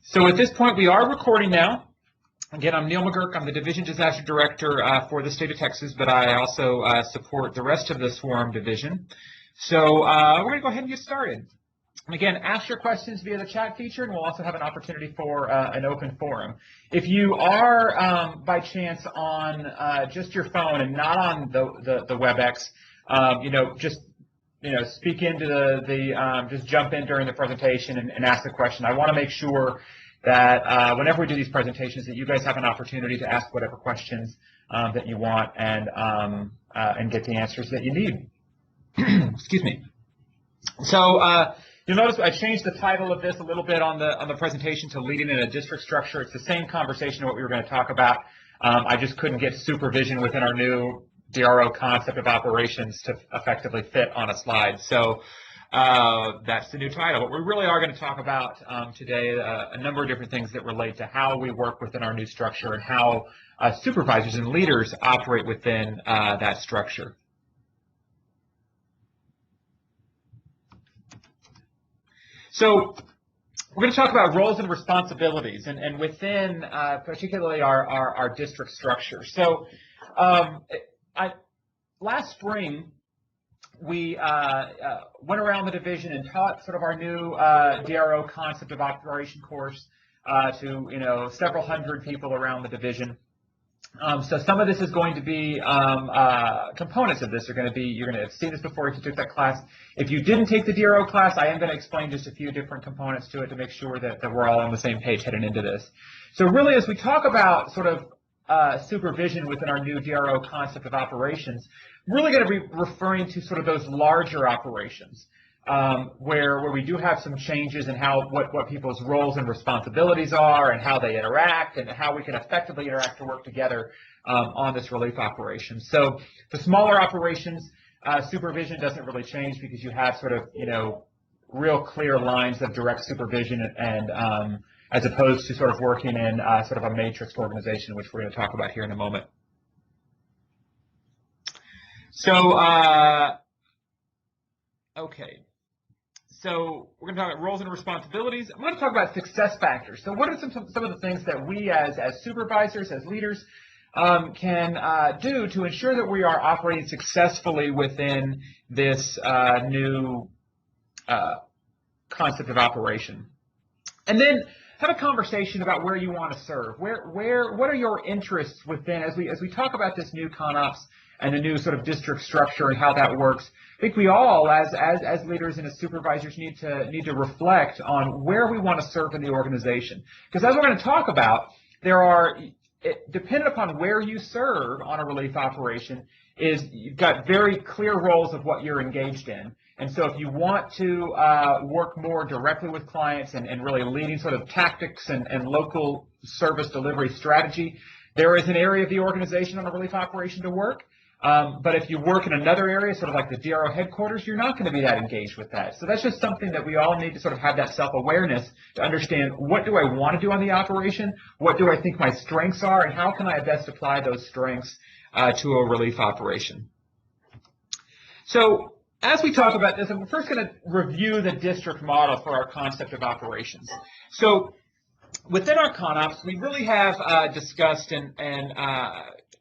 So at this point, we are recording now. Again, I'm Neil McGurk. I'm the Division Disaster Director for the state of Texas, but I also support the rest of the SWARM division. So we're going to go ahead and get started. And again, ask your questions via the chat feature, and we'll also have an opportunity for an open forum. If you are, by chance, on just your phone and not on the WebEx, just speak into just jump in during the presentation and ask the question. I want to make sure that whenever we do these presentations, that you guys have an opportunity to ask whatever questions that you want and get the answers that you need. Excuse me. So you'll notice I changed the title of this a little bit on the presentation to Leading in a District Structure. It's the same conversation of what we were going to talk about. I just couldn't get supervision within our new DRO concept of operations to effectively fit on a slide. So that's the new title. But we really are going to talk about today a number of different things that relate to how we work within our new structure and how supervisors and leaders operate within that structure. So we're going to talk about roles and responsibilities and within particularly our district structure. So last spring, we went around the division and taught sort of our new DRO concept of operation course to several hundred people around the division. So some of this is going to be components of this are going to be, you're going to have seen this before if you took that class. If you didn't take the DRO class, I am going to explain just a few different components to it to make sure that we're all on the same page heading into this. So really, as we talk about sort of supervision within our new DRO concept of operations, really going to be referring to sort of those larger operations where we do have some changes in what people's roles and responsibilities are and how they interact and how we can effectively interact to work together on this relief operation. So the smaller operations, supervision doesn't really change because you have sort of, real clear lines of direct supervision and as opposed to sort of working in sort of a matrix organization, which we're going to talk about here in a moment. So, okay. So we're going to talk about roles and responsibilities. I'm going to talk about success factors. So what are some of the things that we as supervisors, as leaders, can do to ensure that we are operating successfully within this new concept of operation? And then have a conversation about where you want to serve. What are your interests within, as we talk about this new ConOps and the new sort of district structure and how that works? I think we all, as leaders and as supervisors, need to reflect on where we want to serve in the organization. Because as we're going to talk about, dependent upon where you serve on a relief operation, you've got very clear roles of what you're engaged in. And so if you want to work more directly with clients and really leading sort of tactics and local service delivery strategy, there is an area of the organization on a relief operation to work. But if you work in another area, sort of like the DRO headquarters, you're not going to be that engaged with that. So that's just something that we all need to sort of have that self-awareness to understand, what do I want to do on the operation? What do I think my strengths are? And how can I best apply those strengths to a relief operation? So as we talk about this, I'm first going to review the district model for our concept of operations. So within our ConOps, we really have discussed and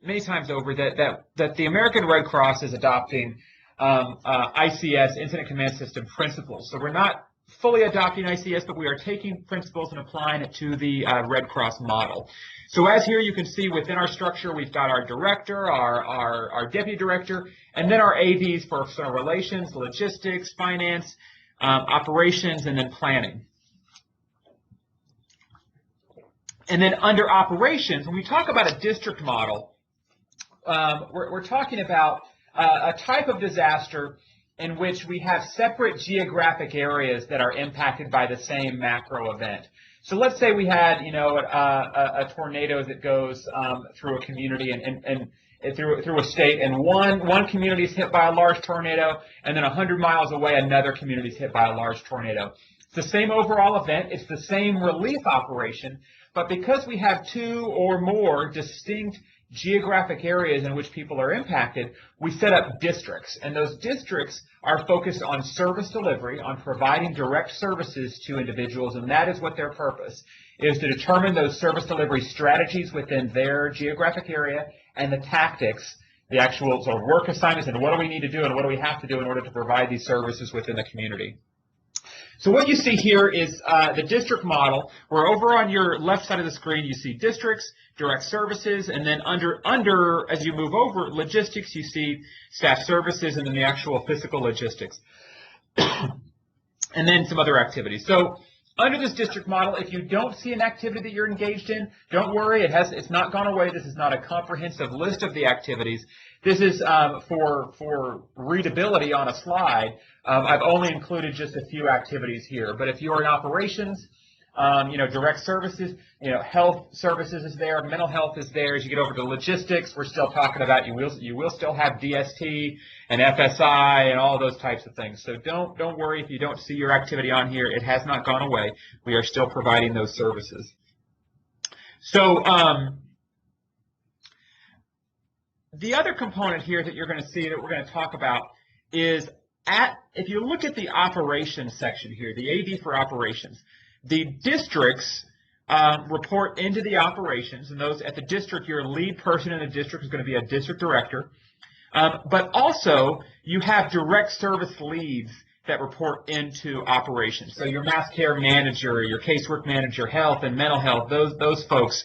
many times over that the American Red Cross is adopting ICS, Incident Command System principles. So we're not fully adopting ICS, but we are taking principles and applying it to the Red Cross model. So as here you can see within our structure, we've got our director, our deputy director, and then our AVs for external relations, logistics, finance, operations, and then planning. And then under operations, when we talk about a district model, we're talking about a type of disaster in which we have separate geographic areas that are impacted by the same macro event. So let's say we had, a tornado that goes through a community and through a state, and one community is hit by a large tornado, and then 100 miles away, another community is hit by a large tornado. It's the same overall event. It's the same relief operation, but because we have two or more distinct geographic areas in which people are impacted, we set up districts, and those districts are focused on service delivery, on providing direct services to individuals, and that is what their purpose. is to determine those service delivery strategies within their geographic area and the tactics, the actual sort of work assignments, and what do we need to do and what do we have to do in order to provide these services within the community. So what you see here is the district model, where over on your left side of the screen you see districts, direct services, and then under as you move over logistics, you see staff services, and then the actual physical logistics, and then some other activities. So under this district model, if you don't see an activity that you're engaged in, don't worry, it's not gone away. This is not a comprehensive list of the activities. This is for readability on a slide. I've only included just a few activities here. But if you're in operations, direct services, health services is there, mental health is there. As you get over to logistics, we're still talking about you will still have DST and FSI and all those types of things. So don't worry if you don't see your activity on here. It has not gone away. We are still providing those services. So the other component here that you're going to see that we're going to talk about is if you look at the operations section here, the AD for operations, the districts report into the operations, and those at the district, your lead person in the district is going to be a district director. But also, you have direct service leads that report into operations. So your mass care manager, your casework manager, health and mental health, those folks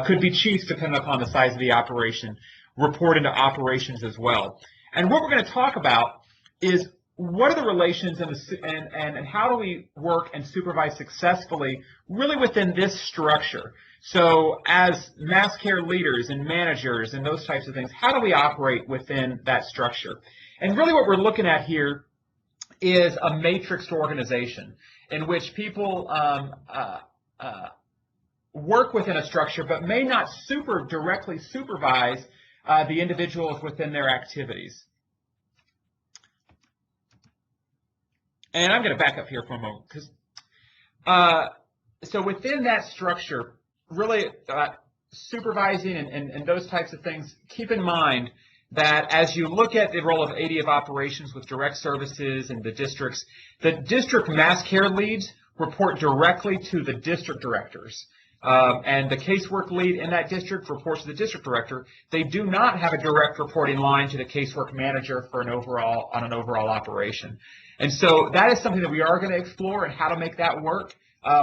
could be chiefs depending upon the size of the operation, report into operations as well. And what we're going to talk about is what are the relations and how do we work and supervise successfully really within this structure? So as mass care leaders and managers and those types of things, how do we operate within that structure? And really what we're looking at here is a matrixed organization in which people work within a structure but may not directly supervise the individuals within their activities. And I'm going to back up here for a moment because so within that structure, really supervising and those types of things, keep in mind that as you look at the role of AD of operations with direct services and the districts, the district mass care leads report directly to the district directors. And the casework lead in that district reports to the district director. They do not have a direct reporting line to the casework manager for an overall operation. And so that is something that we are going to explore and how to make that work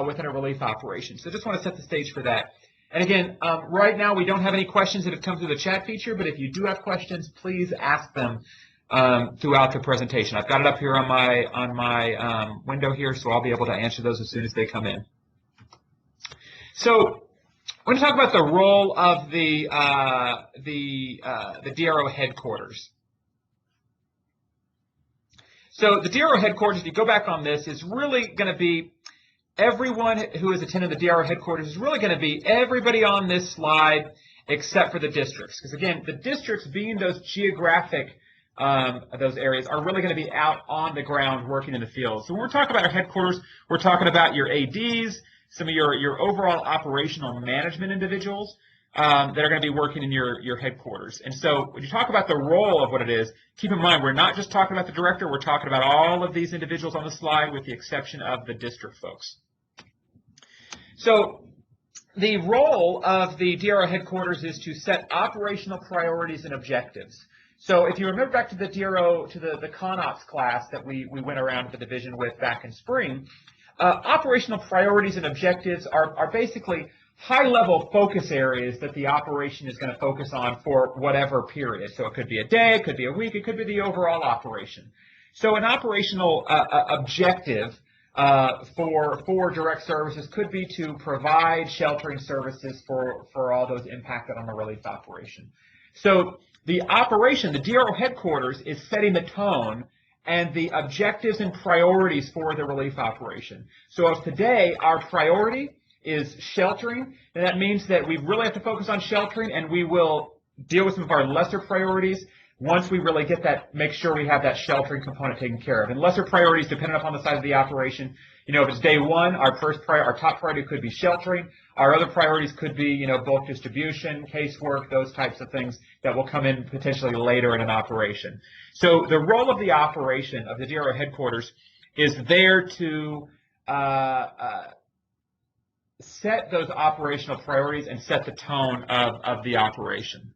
within a relief operation. So just want to set the stage for that. And again, right now we don't have any questions that have come through the chat feature, but if you do have questions, please ask them throughout the presentation. I've got it up here on my window here, so I'll be able to answer those as soon as they come in. So we're going to talk about the role of the DRO headquarters. So the DRO headquarters, if you go back on this, is really going to be everyone who is attending the DRO headquarters is really going to be everybody on this slide except for the districts. Because again, the districts being those geographic, those areas are really going to be out on the ground working in the field. So when we're talking about our headquarters, we're talking about your ADs, some of your overall operational management individuals that are going to be working in your headquarters. And so when you talk about the role of what it is, keep in mind we're not just talking about the director, we're talking about all of these individuals on the slide with the exception of the district folks. So the role of the DRO headquarters is to set operational priorities and objectives. So if you remember back to the DRO, to the ConOps class that we went around the division with back in spring, operational priorities and objectives are basically high-level focus areas that the operation is going to focus on for whatever period. So it could be a day, it could be a week, it could be the overall operation. So an operational objective for direct services could be to provide sheltering services for all those impacted on the relief operation. So the operation, the DRO headquarters, is setting the tone and the objectives and priorities for the relief operation. So if today our priority is sheltering, then that means that we really have to focus on sheltering, and we will deal with some of our lesser priorities once we really get that, make sure we have that sheltering component taken care of. And lesser priorities, depending upon the size of the operation, if it's day one, our top priority could be sheltering. Our other priorities could be, bulk distribution, casework, those types of things that will come in potentially later in an operation. So the role of the operation of the DRO headquarters is there to set those operational priorities and set the tone of the operation.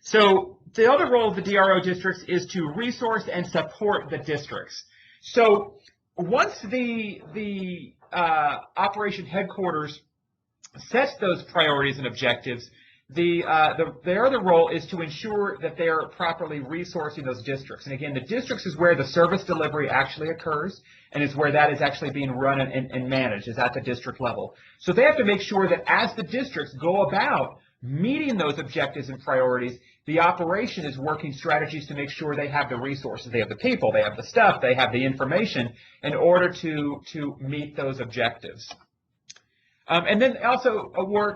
So the other role of the DRO districts is to resource and support the districts. So once the operation headquarters sets those priorities and objectives, their other role is to ensure that they are properly resourcing those districts. And again, the districts is where the service delivery actually occurs, and is where that is actually being run and managed, is at the district level. So they have to make sure that as the districts go about meeting those objectives and priorities, the operation is working strategies to make sure they have the resources, they have the people, they have the stuff, they have the information in order to meet those objectives. And then also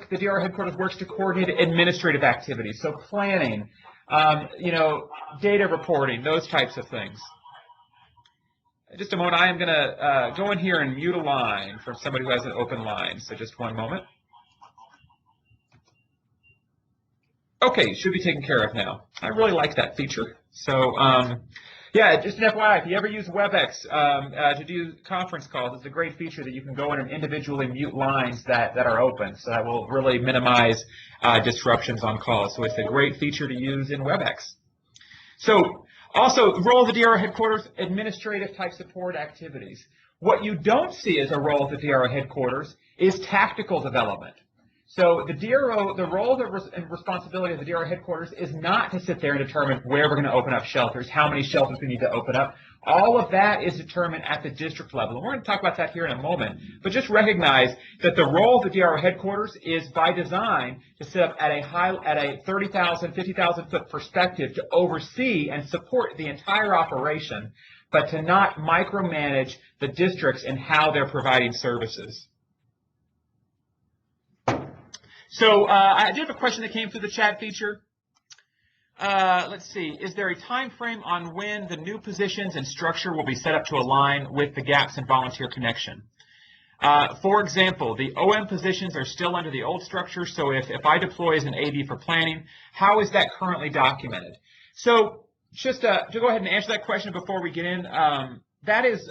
the DRO headquarters works to coordinate administrative activities, so planning, data reporting, those types of things. Just a moment, I am going to go in here and mute a line from somebody who has an open line, so just one moment. Okay, should be taken care of now. I really like that feature. So, yeah, just an FYI, if you ever use WebEx to do conference calls, it's a great feature that you can go in and individually mute lines that are open. So that will really minimize disruptions on calls. So it's a great feature to use in WebEx. So also, the role of the DRO headquarters, administrative type support activities. What you don't see as a role of the DRO headquarters is tactical development. So the role and responsibility of the DRO headquarters is not to sit there and determine where we're going to open up shelters, how many shelters we need to open up. All of that is determined at the district level. And we're going to talk about that here in a moment. But just recognize that the role of the DRO headquarters is by design to sit up at a 30,000, 50,000 foot perspective to oversee and support the entire operation, but to not micromanage the districts and how they're providing services. So I do have a question that came through the chat feature. Let's see. Is there a time frame on when the new positions and structure will be set up to align with the gaps in volunteer connection? For example, the OM positions are still under the old structure, so if I deploy as an AD for planning, how is that currently documented? So just to go ahead and answer that question before we get in, that is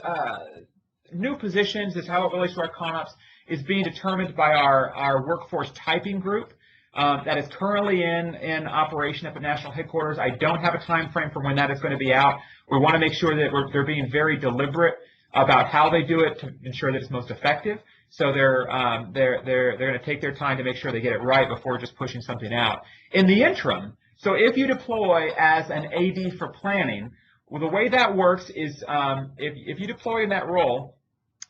new positions is how it relates to our ConOps is being determined by our workforce typing group that is currently in operation at the national headquarters. I don't have a time frame for when that is going to be out. We want to make sure that they're being very deliberate about how they do it to ensure that it's most effective. So they're going to take their time to make sure they get it right before just pushing something out. In the interim, so if you deploy as an AD for planning, well, the way that works is if you deploy in that role,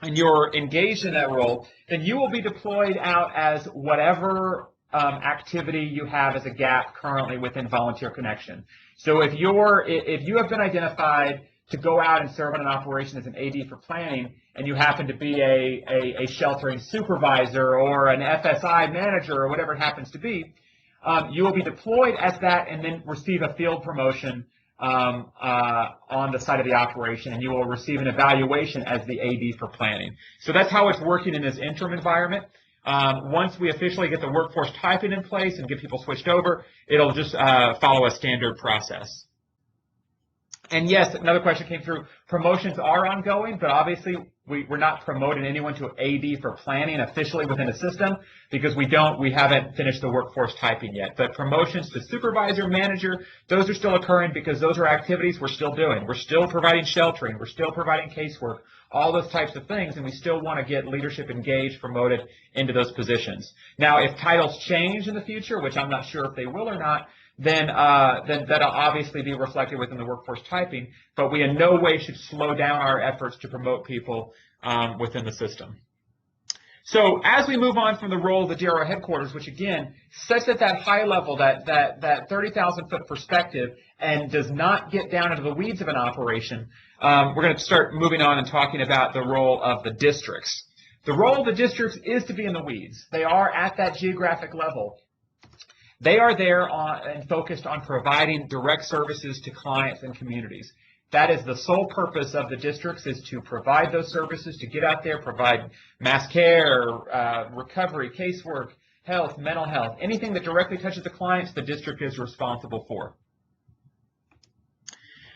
and you're engaged in that role, then you will be deployed out as whatever activity you have as a gap currently within volunteer connection. So if you have been identified to go out and serve on an operation as an AD for planning, and you happen to be a sheltering supervisor or an FSI manager or whatever it happens to be, you will be deployed as that and then receive a field promotion on the site of the operation, and you will receive an evaluation as the AD for planning. So that's how it's working in this interim environment. Once we officially get the workforce typing in place and get people switched over, it'll just follow a standard process. And yes, another question came through. Promotions are ongoing, but obviously we're not promoting anyone to AD for planning officially within the system because we haven't finished the workforce typing yet. But promotions to supervisor, manager, those are still occurring because those are activities we're still doing. We're still providing sheltering. We're still providing casework, all those types of things, and we still want to get leadership engaged, promoted into those positions. Now, if titles change in the future, which I'm not sure if they will or not, then that'll obviously be reflected within the workforce typing, but we in no way should slow down our efforts to promote people within the system. So as we move on from the role of the DRO headquarters, which again sets at that high level, that 30,000 foot perspective, and does not get down into the weeds of an operation, we're going to start moving on and talking about the role of the districts. The role of the districts is to be in the weeds. They are at that geographic level. They are there and focused on providing direct services to clients and communities. That is the sole purpose of the districts, is to provide those services, to get out there, provide mass care, recovery, casework, health, mental health. Anything that directly touches the clients, the district is responsible for.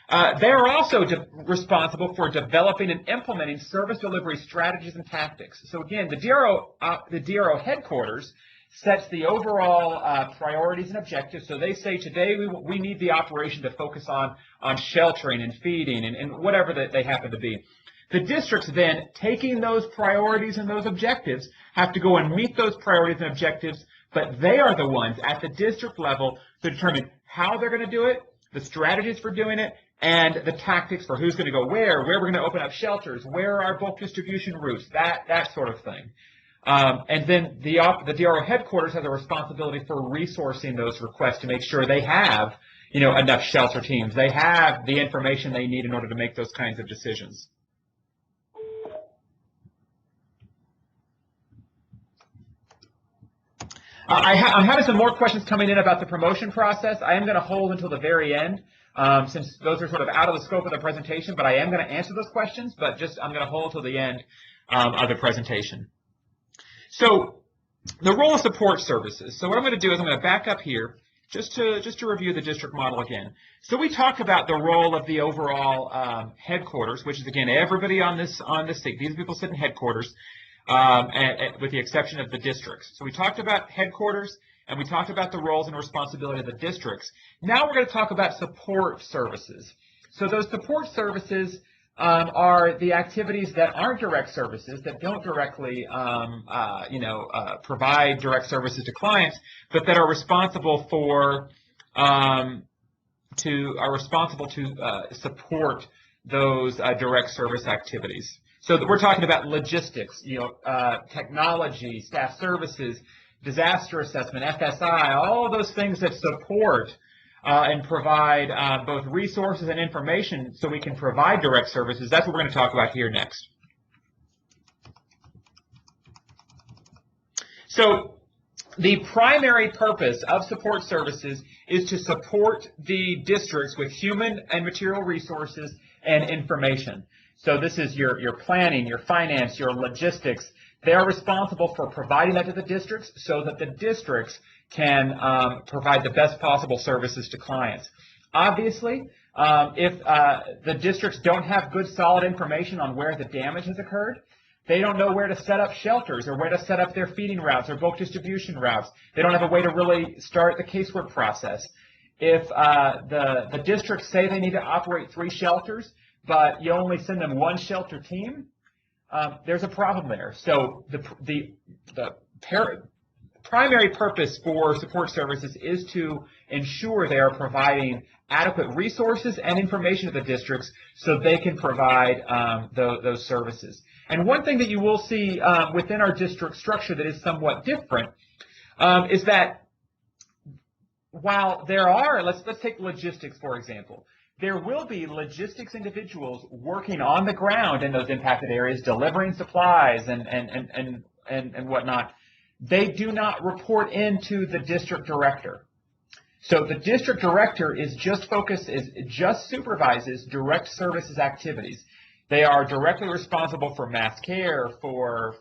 They are also responsible for developing and implementing service delivery strategies and tactics. So again, the DRO headquarters sets the overall priorities and objectives. So they say today we need the operation to focus on sheltering and feeding and whatever that they happen to be. The districts then, taking those priorities and those objectives, have to go and meet those priorities and objectives, but they are the ones at the district level to determine how they're going to do it, the strategies for doing it, and the tactics for who's going to go where we're going to open up shelters, where are our bulk distribution routes, that sort of thing. And then the DRO headquarters has a responsibility for resourcing those requests to make sure they have, enough shelter teams. They have the information they need in order to make those kinds of decisions. I'm having some more questions coming in about the promotion process. I am going to hold until the very end, since those are sort of out of the scope of the presentation, but I am going to answer those questions, but I'm going to hold till the end of the presentation. So the role of support services. So what I'm going to do is I'm going to back up here just to review the district model again. So we talked about the role of the overall headquarters, which is, again, everybody on this seat. These people sit in headquarters. With the exception of the districts. So we talked about headquarters, and we talked about the roles and responsibility of the districts. Now we're going to talk about support services. So those support services are the activities that aren't direct services, that don't directly, provide direct services to clients, but that are responsible to support those direct service activities. So we're talking about logistics, technology, staff services, disaster assessment, FSI, all of those things that support and provide both resources and information so we can provide direct services. That's what we're going to talk about here next. So the primary purpose of support services is to support the districts with human and material resources and information. So this is your planning, your finance, your logistics. They are responsible for providing that to the districts so that the districts can provide the best possible services to clients. Obviously, if the districts don't have good, solid information on where the damage has occurred, they don't know where to set up shelters or where to set up their feeding routes or bulk distribution routes. They don't have a way to really start the casework process. If the districts say they need to operate 3 shelters, but you only send them 1 shelter team, there's a problem there. So the primary purpose for support services is to ensure they are providing adequate resources and information to the districts so they can provide those services. And one thing that you will see within our district structure that is somewhat different is that while there are, let's take logistics, for example. There will be logistics individuals working on the ground in those impacted areas, delivering supplies and whatnot. They do not report into the district director. So the district director just supervises direct services activities. They are directly responsible for mass care, for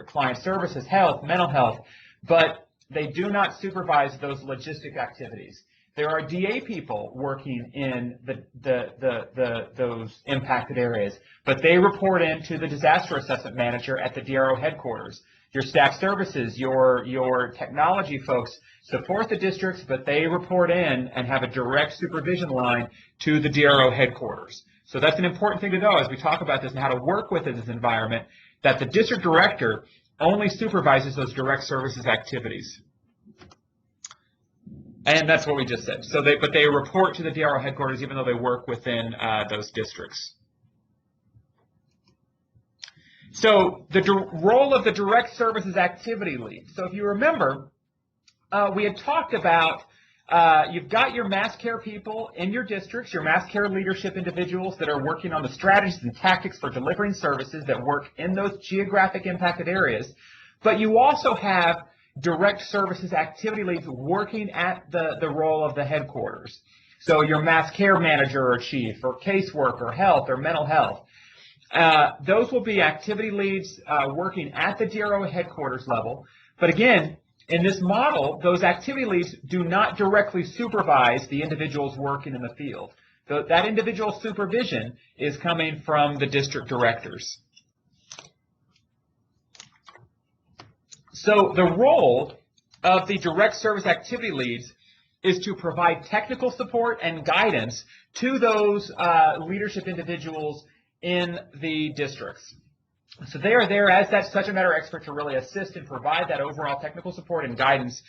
client services, health, mental health, but they do not supervise those logistic activities. There are DA people working in those impacted areas, but they report into the disaster assessment manager at the DRO headquarters. Your staff services, your technology folks support the districts, but they report in and have a direct supervision line to the DRO headquarters. So that's an important thing to know as we talk about this and how to work within this environment, that the district director only supervises those direct services activities. And that's what we just said. So but they report to the DRO headquarters even though they work within those districts. So the role of the direct services activity lead. So if you remember, we had talked about you've got your mass care people in your districts, your mass care leadership individuals that are working on the strategies and tactics for delivering services that work in those geographic impacted areas. But you also have direct services activity leads working at the role of the headquarters. So your mass care manager or chief or caseworker, health or mental health. Those will be activity leads working at the DRO headquarters level. But again, in this model, those activity leads do not directly supervise the individuals working in the field. that individual supervision is coming from the district directors. So the role of the direct service activity leads is to provide technical support and guidance to those leadership individuals in the districts. So they are there as that subject matter expert to really assist and provide that overall technical support and guidance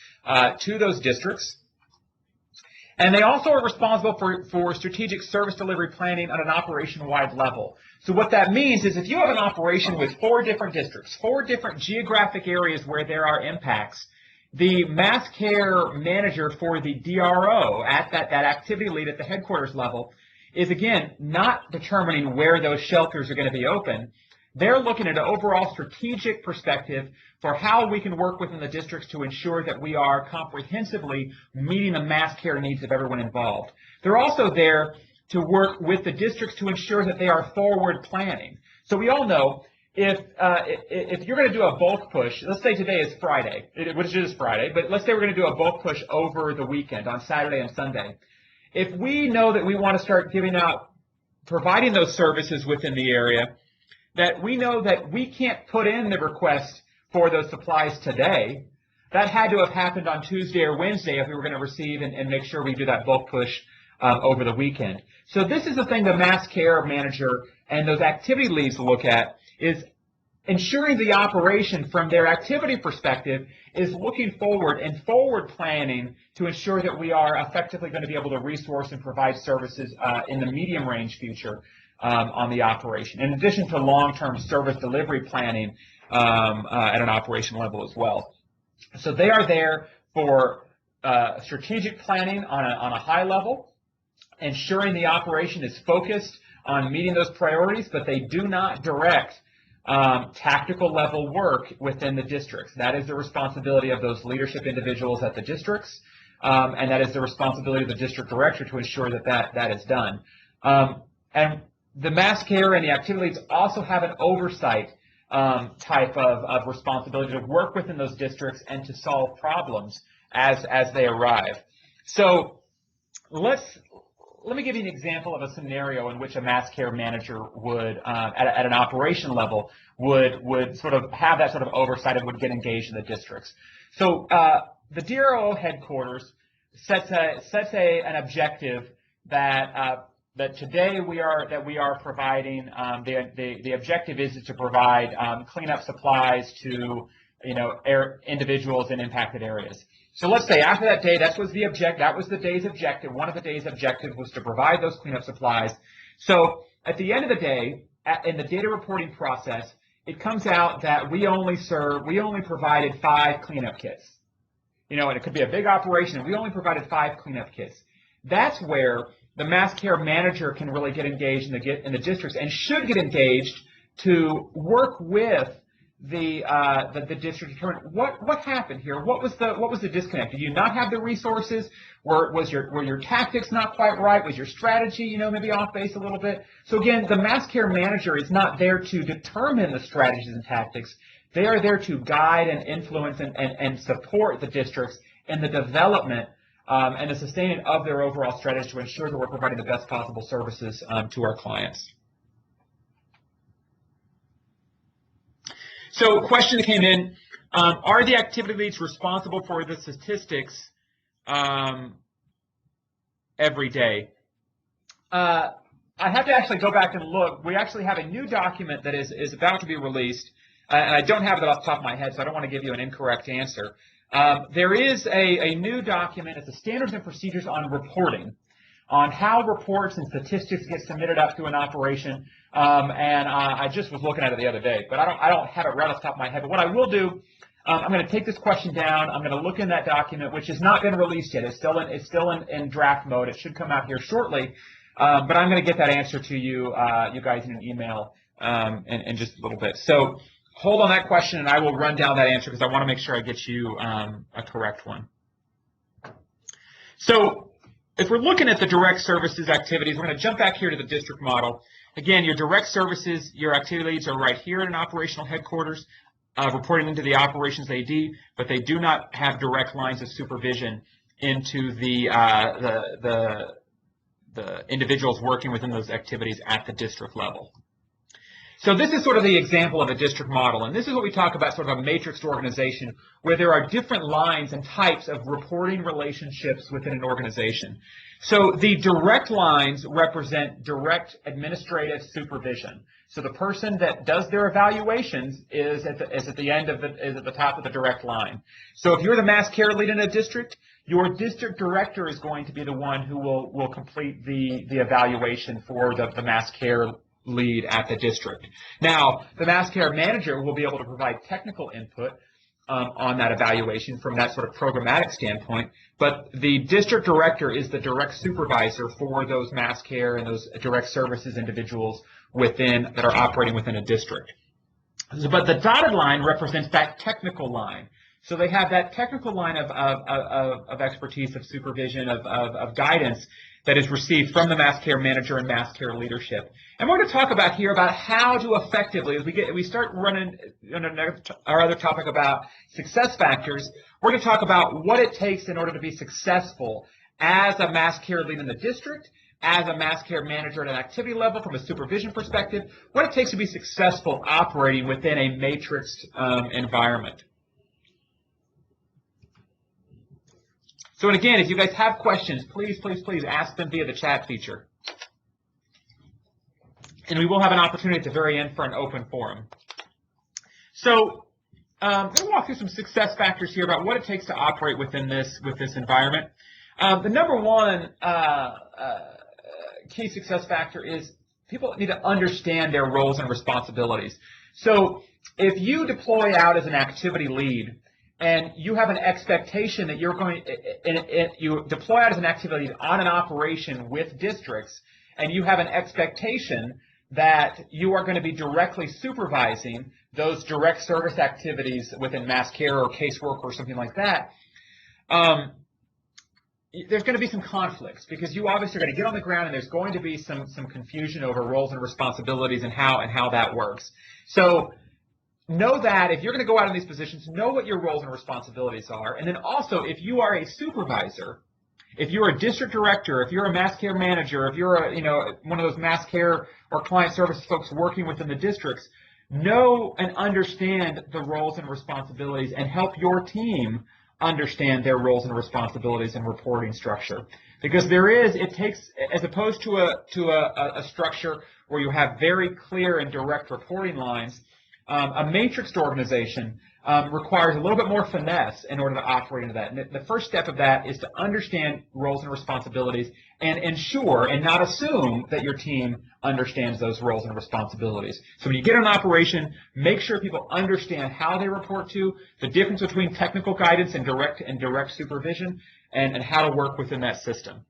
to those districts. And they also are responsible for strategic service delivery planning on an operation-wide level. So what that means is if you have an operation with 4 different districts, 4 different geographic areas where there are impacts, the mass care manager for the DRO at that activity lead at the headquarters level is, again, not determining where those shelters are going to be open. They're looking at an overall strategic perspective for how we can work within the districts to ensure that we are comprehensively meeting the mass care needs of everyone involved. They're also there to work with the districts to ensure that they are forward planning. So we all know if you're going to do a bulk push, let's say today is Friday, which is Friday, but let's say we're going to do a bulk push over the weekend on Saturday and Sunday. If we know that we want to start providing those services within the area, that we know that we can't put in the request for those supplies today, that had to have happened on Tuesday or Wednesday if we were going to receive and make sure we do that bulk push over the weekend. So this is the thing the mass care manager and those activity leads look at, is ensuring the operation from their activity perspective is looking forward and forward planning to ensure that we are effectively going to be able to resource and provide services in the medium range future on the operation, in addition to long-term service delivery planning at an operation level as well. So they are there for strategic planning on a high level, ensuring the operation is focused on meeting those priorities, but they do not direct tactical level work within the districts. That is the responsibility of those leadership individuals at the districts, and that is the responsibility of the district director to ensure that is done. And the mass care and the activity leads also have an oversight type of responsibility to work within those districts and to solve problems as they arrive. So let me give you an example of a scenario in which a mass care manager would, at an operation level, would sort of have that sort of oversight and would get engaged in the districts. So the DRO headquarters sets an objective that today we are providing. The objective is to provide cleanup supplies to individuals in impacted areas. So let's say after that day, that was the day's objective. One of the day's objectives was to provide those cleanup supplies. So at the end of the day, in the data reporting process, it comes out that we only provided 5 cleanup kits. And it could be a big operation, and we only provided 5 cleanup kits. That's where the mass care manager can really get engaged in the districts and should get engaged to work with the district to determine what happened here. What was the disconnect? Did you not have the resources? Were your tactics not quite right? Was your strategy maybe off base a little bit? So again, the mass care manager is not there to determine the strategies and tactics. They are there to guide and influence and support the districts in the development and the sustaining of their overall strategy to ensure that we're providing the best possible services to our clients. So a question that came in, are the activity leads responsible for the statistics every day? I have to actually go back and look. We actually have a new document that is about to be released, and I don't have it off the top of my head, so I don't want to give you an incorrect answer. There is a new document. It's the Standards and Procedures on Reporting, on how reports and statistics get submitted up to an operation. And I just was looking at it the other day, but I don't have it right off the top of my head. But what I will do, I'm going to take this question down. I'm going to look in that document, which has not been released yet. It's still in draft mode. It should come out here shortly. But I'm going to get that answer to you, you guys, in an email in just a little bit. So hold on that question, and I will run down that answer because I want to make sure I get you a correct one. So if we're looking at the direct services activities, we're going to jump back here to the district model. Again, your direct services, your activity leads are right here at an operational headquarters, reporting into the operations AD, but they do not have direct lines of supervision into the the individuals working within those activities at the district level. So this is sort of the example of a district model, and this is what we talk about, sort of a matrixed organization, where there are different lines and types of reporting relationships within an organization. So the direct lines represent direct administrative supervision. So the person that does their evaluations is at the top of the direct line. So if you're the mass care lead in a district, your district director is going to be the one who will complete the evaluation for the mass care lead at the district. Now, the mass care manager will be able to provide technical input on that evaluation from that sort of programmatic standpoint, but the district director is the direct supervisor for those mass care and those direct services individuals that are operating within a district. But the dotted line represents that technical line. So they have that technical line of expertise, of supervision, of guidance that is received from the mass care manager and mass care leadership. And we're going to talk about here about how to effectively, as we start running on our other topic about success factors, we're going to talk about what it takes in order to be successful as a mass care lead in the district, as a mass care manager at an activity level from a supervision perspective, what it takes to be successful operating within a matrixed environment. So, and again, if you guys have questions, please ask them via the chat feature. And we will have an opportunity at the very end for an open forum. So, I'm going to walk through some success factors here about what it takes to operate within this environment. The number one key success factor is people need to understand their roles and responsibilities. So, if you deploy out as an activity lead, and you have an expectation that you deploy out as an activity on an operation with districts, and you have an expectation that you are going to be directly supervising those direct service activities within mass care or casework or something like that, there's going to be some conflicts because you obviously are going to get on the ground and there's going to be some confusion over roles and responsibilities and how that works. So know that if you're going to go out in these positions, know what your roles and responsibilities are. And then also, if you are a supervisor, if you're a district director, if you're a mass care manager, if you're one of those mass care or client service folks working within the districts, know and understand the roles and responsibilities and help your team understand their roles and responsibilities and reporting structure. Because it takes, as opposed to a structure where you have very clear and direct reporting lines, a matrixed organization requires a little bit more finesse in order to operate into that. And the first step of that is to understand roles and responsibilities and ensure and not assume that your team understands those roles and responsibilities. So when you get an operation, make sure people understand how they report to, the difference between technical guidance and direct supervision, and how to work within that system.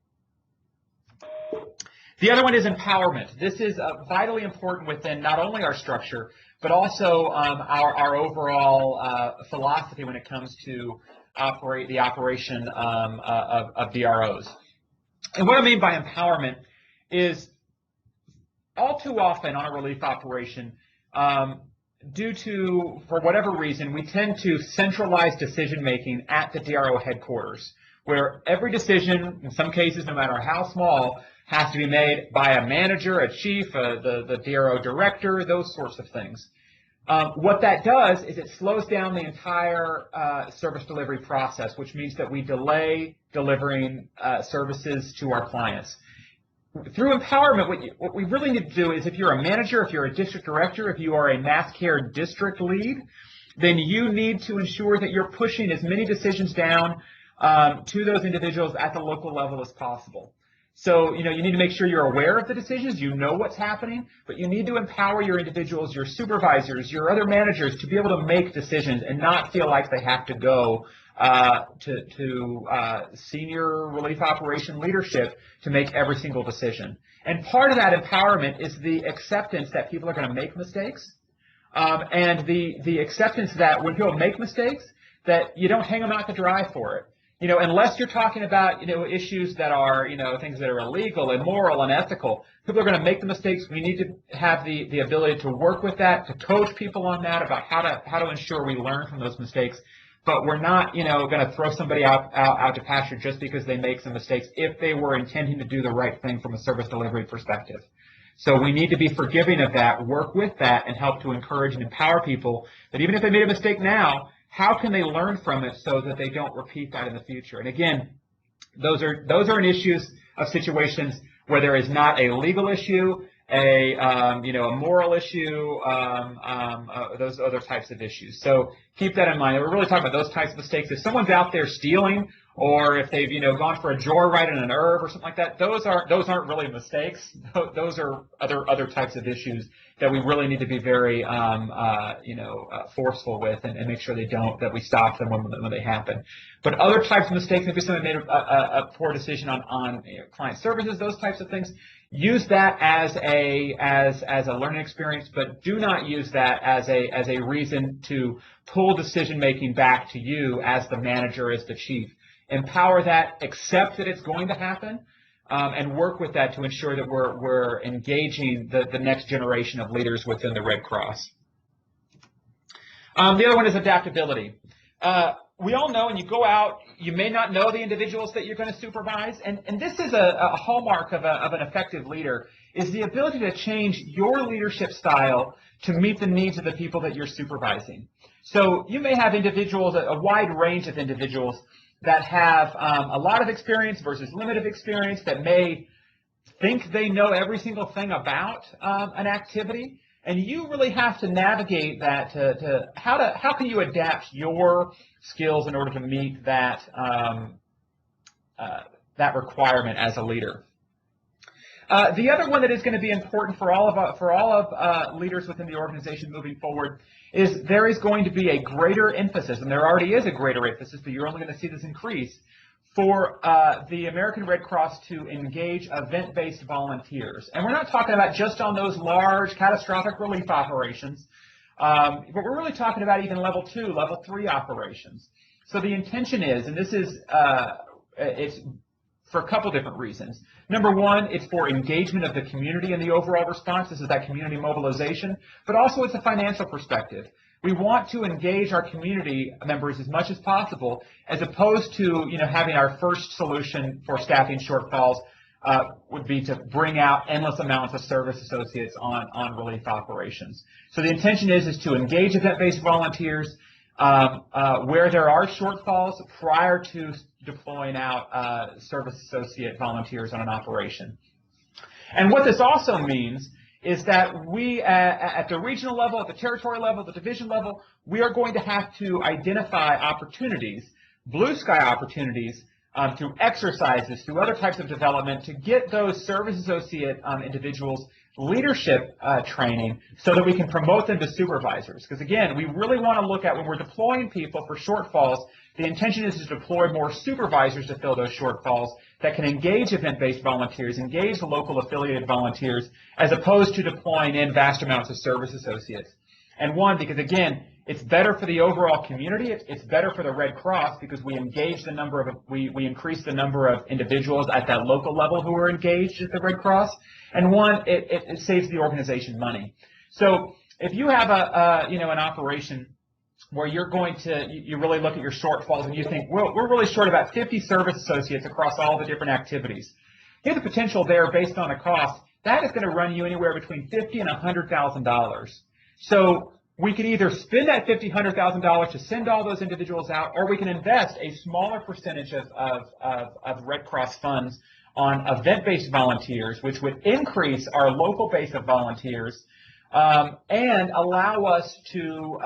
The other one is empowerment. This is vitally important within not only our structure, but also our overall philosophy when it comes to the operation of DROs. And what I mean by empowerment is all too often on a relief operation, for whatever reason, we tend to centralize decision-making at the DRO headquarters, where every decision, in some cases, no matter how small, has to be made by a manager, a chief, the DRO director, those sorts of things. What that does is it slows down the entire service delivery process, which means that we delay delivering services to our clients. Through empowerment, what we really need to do is if you're a manager, if you're a district director, if you are a mass care district lead, then you need to ensure that you're pushing as many decisions down to those individuals at the local level as possible. So, you need to make sure you're aware of the decisions, you know what's happening, but you need to empower your individuals, your supervisors, your other managers to be able to make decisions and not feel like they have to go to senior relief operation leadership to make every single decision. And part of that empowerment is the acceptance that people are going to make mistakes, and the acceptance that when people make mistakes, that you don't hang them out to dry for it. Unless you're talking about, issues that are, things that are illegal, immoral, unethical, people are going to make the mistakes. We need to have the ability to work with that, to coach people on that, about how to ensure we learn from those mistakes. but we're not, going to throw somebody out to pasture just because they make some mistakes if they were intending to do the right thing from a service delivery perspective. So we need to be forgiving of that, work with that, and help to encourage and empower people that even if they made a mistake now, how can they learn from it so that they don't repeat that in the future? And again, those are issues of situations where there is not a legal issue, a moral issue, those other types of issues. So keep that in mind. We're really talking about those types of mistakes. If someone's out there stealing, or if they've gone for a joyride in an herb or something like that, those aren't really mistakes. Those are other types of issues that we really need to be very forceful with and make sure that we stop them when they happen. But other types of mistakes, maybe someone made a poor decision on client services, those types of things. Use that as a learning experience, but do not use that as a reason to pull decision making back to you as the manager, as the chief. Empower that, accept that it's going to happen, and work with that to ensure that we're engaging the next generation of leaders within the Red Cross. The other one is adaptability. We all know when you go out, you may not know the individuals that you're going to supervise, and this is a hallmark of an effective leader, is the ability to change your leadership style to meet the needs of the people that you're supervising. So you may have individuals, a wide range of individuals, that have a lot of experience versus limited experience, that may think they know every single thing about an activity, and you really have to navigate that to how can you adapt your skills in order to meet that that requirement as a leader. The other one that is going to be important for all of leaders within the organization moving forward is there is going to be a greater emphasis, and there already is a greater emphasis, but you're only going to see this increase, for the American Red Cross to engage event-based volunteers. And we're not talking about just on those large catastrophic relief operations, but we're really talking about even level 2, level 3 operations. So the intention is, and this is, it's for a couple different reasons. Number one, it's for engagement of the community in the overall response. This is that community mobilization, but also it's a financial perspective. We want to engage our community members as much as possible, as opposed to having our first solution for staffing shortfalls would be to bring out endless amounts of service associates on relief operations. So the intention is to engage event-based volunteers where there are shortfalls prior to deploying out service associate volunteers on an operation. And what this also means is that we, at the regional level, at the territory level, the division level, we are going to have to identify opportunities, blue sky opportunities, through exercises, through other types of development, to get those service associate individuals leadership training so that we can promote them to supervisors. Because again, we really want to look at, when we're deploying people for shortfalls, the intention is to deploy more supervisors to fill those shortfalls that can engage event-based volunteers, engage the local affiliated volunteers, as opposed to deploying in vast amounts of service associates. And one, because again, it's better for the overall community, it's better for the Red Cross, because we engage the number of, we increase the number of individuals at that local level who are engaged at the Red Cross. And one, it saves the organization money. So if you have an operation where you're going to, you really look at your shortfalls and you think, well, we're really short about 50 service associates across all the different activities. Here's the potential there based on a cost. That is going to run you anywhere between $50,000 and $100,000. So we could either spend that $50,000, $100,000 to send all those individuals out, or we can invest a smaller percentage of Red Cross funds on event-based volunteers, which would increase our local base of volunteers and allow us to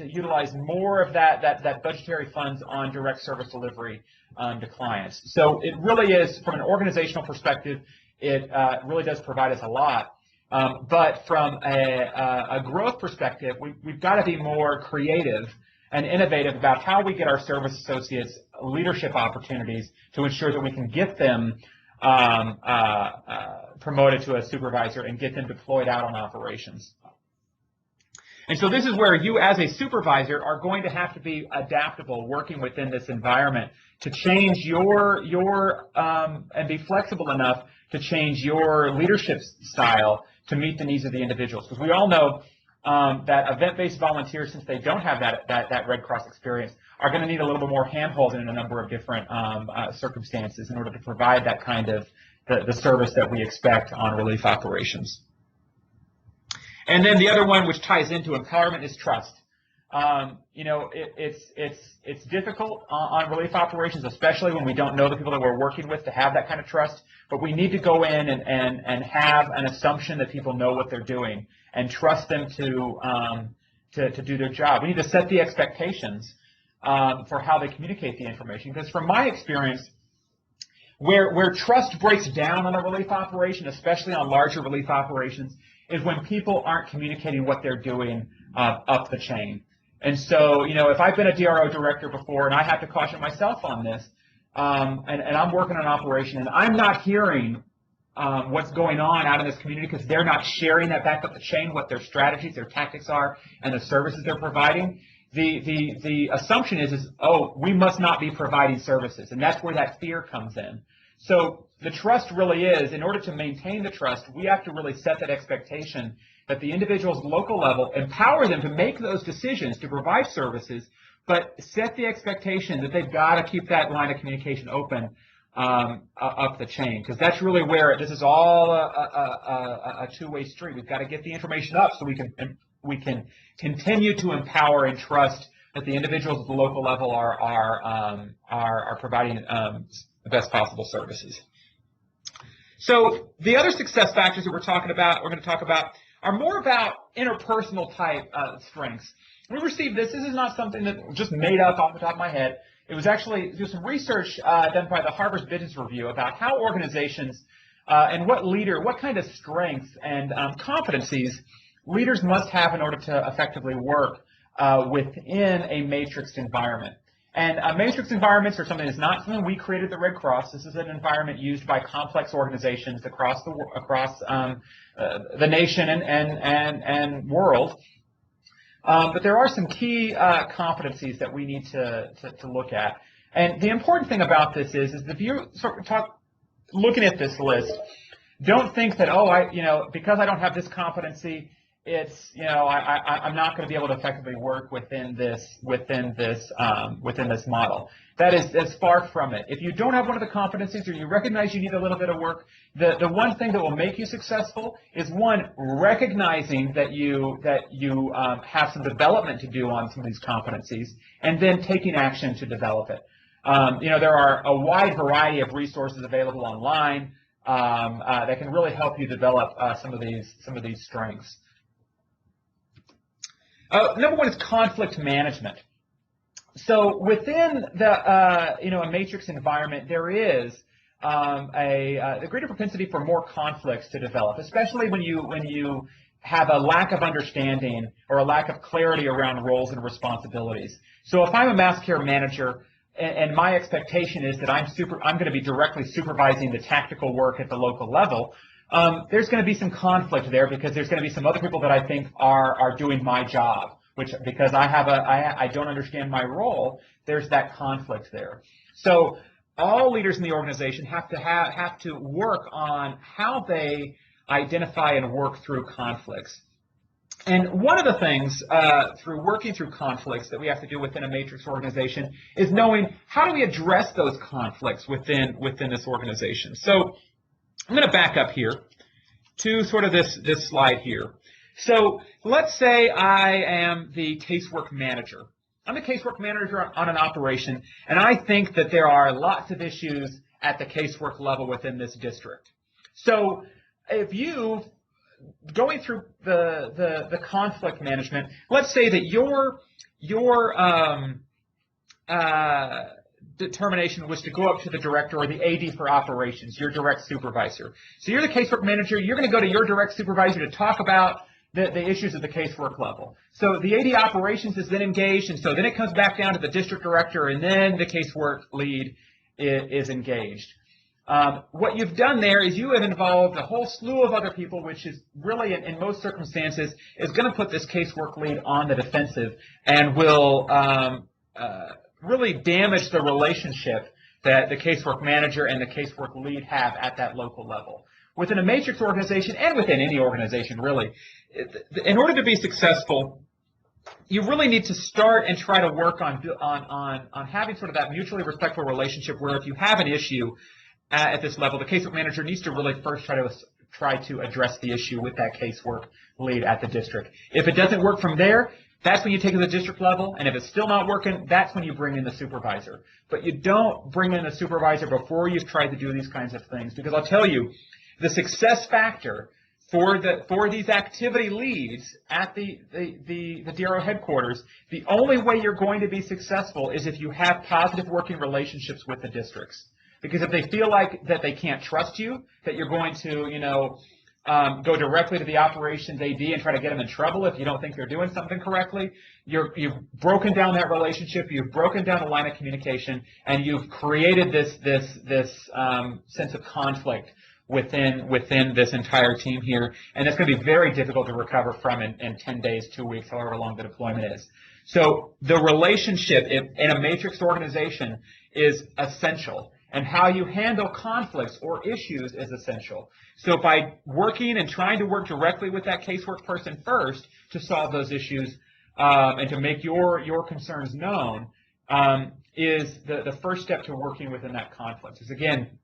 utilize more of that budgetary funds on direct service delivery to clients. So it really is, from an organizational perspective, it really does provide us a lot. But from a growth perspective, we've got to be more creative and innovative about how we get our service associates leadership opportunities to ensure that we can get them promoted to a supervisor and get them deployed out on operations. And so this is where you as a supervisor are going to have to be adaptable, working within this environment to change your and be flexible enough to change your leadership style to meet the needs of the individuals. Because we all know that event-based volunteers, since they don't have that Red Cross experience, are going to need a little bit more hand-holding in a number of different circumstances in order to provide that kind of the service that we expect on relief operations. And then the other one, which ties into empowerment, is trust. You know, it's difficult on relief operations, especially when we don't know the people that we're working with, to have that kind of trust. But we need to go in and have an assumption that people know what they're doing and trust them to do their job. We need to set the expectations for how they communicate the information. Because from my experience, where trust breaks down on a relief operation, especially on larger relief operations, is when people aren't communicating what they're doing up the chain. And so, you know, if I've been a DRO director before, and I have to caution myself on this, and I'm working on an operation, and I'm not hearing what's going on out in this community because they're not sharing that back up the chain, what their strategies, their tactics are, and the services they're providing. The assumption is, oh, we must not be providing services, and that's where that fear comes in. So the trust really is, in order to maintain the trust, we have to really set that expectation that the individuals at the local level, empower them to make those decisions to provide services, but set the expectation that they've got to keep that line of communication open up the chain, because that's really where this is all a two-way street. We've got to get the information up so we can continue to empower and trust that the individuals at the local level are providing the best possible services. So the other success factors that we're going to talk about, are more about interpersonal type strengths. We received this. This is not something that just made up off the top of my head. It was actually some research done by the Harvard Business Review about how organizations and what kind of strengths and competencies leaders must have in order to effectively work within a matrixed environment. And matrix environments are something that's not something we created at the Red Cross. This is an environment used by complex organizations across the nation and world. But there are some key competencies that we need to look at. And the important thing about this is if you looking at this list, don't think that, because I don't have this competency, it's, I'm not going to be able to effectively work within this model. That's far from it. If you don't have one of the competencies, or you recognize you need a little bit of work, the one thing that will make you successful is, one, recognizing that you have some development to do on some of these competencies, and then taking action to develop it. There are a wide variety of resources available online that can really help you develop some of these strengths. Number one is conflict management. So within the a matrix environment, there is a greater propensity for more conflicts to develop, especially when you have a lack of understanding or a lack of clarity around roles and responsibilities. So if I'm a mass care manager and my expectation is that I'm going to be directly supervising the tactical work at the local level, there's going to be some conflict there, because there's going to be some other people that I think are doing my job, which, because I don't understand my role, there's that conflict there. So all leaders in the organization have to work on how they identify and work through conflicts. And one of the things through working through conflicts that we have to do within a matrix organization is knowing, how do we address those conflicts within this organization. So I'm going to back up here to sort of this slide here. So let's say I am the casework manager. I'm the casework manager on an operation, and I think that there are lots of issues at the casework level within this district. So if you, going through the conflict management, let's say that your determination was to go up to the director or the AD for operations, your direct supervisor. So you're the casework manager. You're going to go to your direct supervisor to talk about the issues at the casework level. So the AD operations is then engaged, and so then it comes back down to the district director, and then the casework lead is engaged. What you've done there is you have involved a whole slew of other people, which is really, in most circumstances, is going to put this casework lead on the defensive and will really damage the relationship that the casework manager and the casework lead have at that local level. Within a matrix organization, and within any organization really, in order to be successful, you really need to start and try to work on having sort of that mutually respectful relationship where if you have an issue at this level, the casework manager needs to really first try to address the issue with that casework lead at the district. If it doesn't work from there, that's when you take it to the district level, and if it's still not working, that's when you bring in the supervisor. But you don't bring in the supervisor before you've tried to do these kinds of things, because I'll tell you, the success factor for these activity leads at the DRO headquarters, the only way you're going to be successful is if you have positive working relationships with the districts. Because if they feel like that they can't trust you, that you're going to, go directly to the operations AD and try to get them in trouble if you don't think they're doing something correctly, you've broken down that relationship, you've broken down the line of communication, and you've created this sense of conflict within this entire team here, and it's going to be very difficult to recover from in 10 days, 2 weeks, however long the deployment is. So the relationship in a matrix organization is essential, and how you handle conflicts or issues is essential. So by working and trying to work directly with that casework person first to solve those issues and to make your concerns known is the first step to working within that conflict. Because again,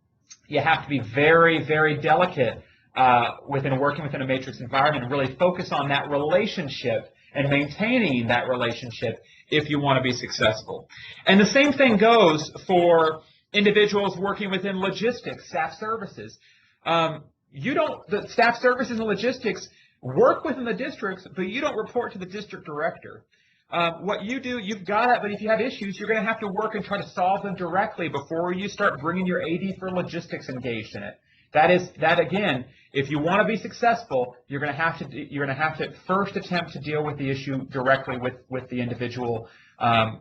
you have to be very, very delicate working within a matrix environment and really focus on that relationship and maintaining that relationship if you want to be successful. And the same thing goes for individuals working within logistics, staff services. The staff services and logistics work within the districts, but you don't report to the district director. What you do, you've got it, but if you have issues, you're going to have to work and try to solve them directly before you start bringing your AD for logistics engaged in it. That again, if you want to be successful, you're going to have to first attempt to deal with the issue directly with the individual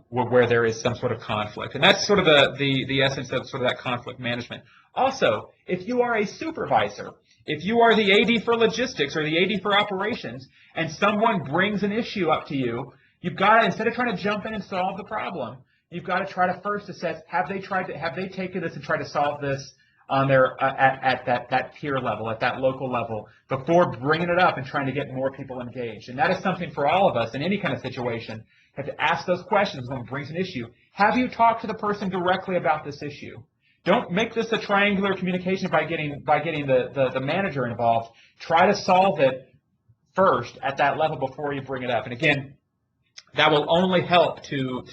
where there is some sort of conflict, and that's sort of the essence of sort of that conflict management. Also, if you are a supervisor, if you are the AD for logistics or the AD for operations, and someone brings an issue up to you, you've got to, instead of trying to jump in and solve the problem, you've got to try to first assess, have they taken this and tried to solve this on their at that peer level, at that local level, before bringing it up and trying to get more people engaged. And that is something for all of us in any kind of situation. You have to ask those questions when it brings an issue. Have you talked to the person directly about this issue? Don't make this a triangular communication by getting the manager involved. Try to solve it first at that level before you bring it up. And again, that will only help to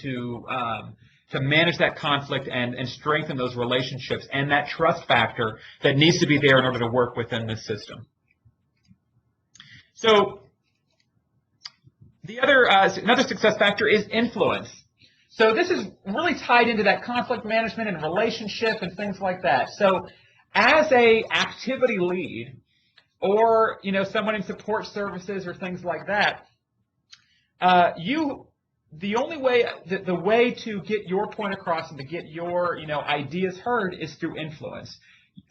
manage that conflict and strengthen those relationships and that trust factor that needs to be there in order to work within this system. So the another success factor is influence. So this is really tied into that conflict management and relationship and things like that. So as a activity lead or someone in support services or things like that, the way to get your point across and to get your ideas heard is through influence.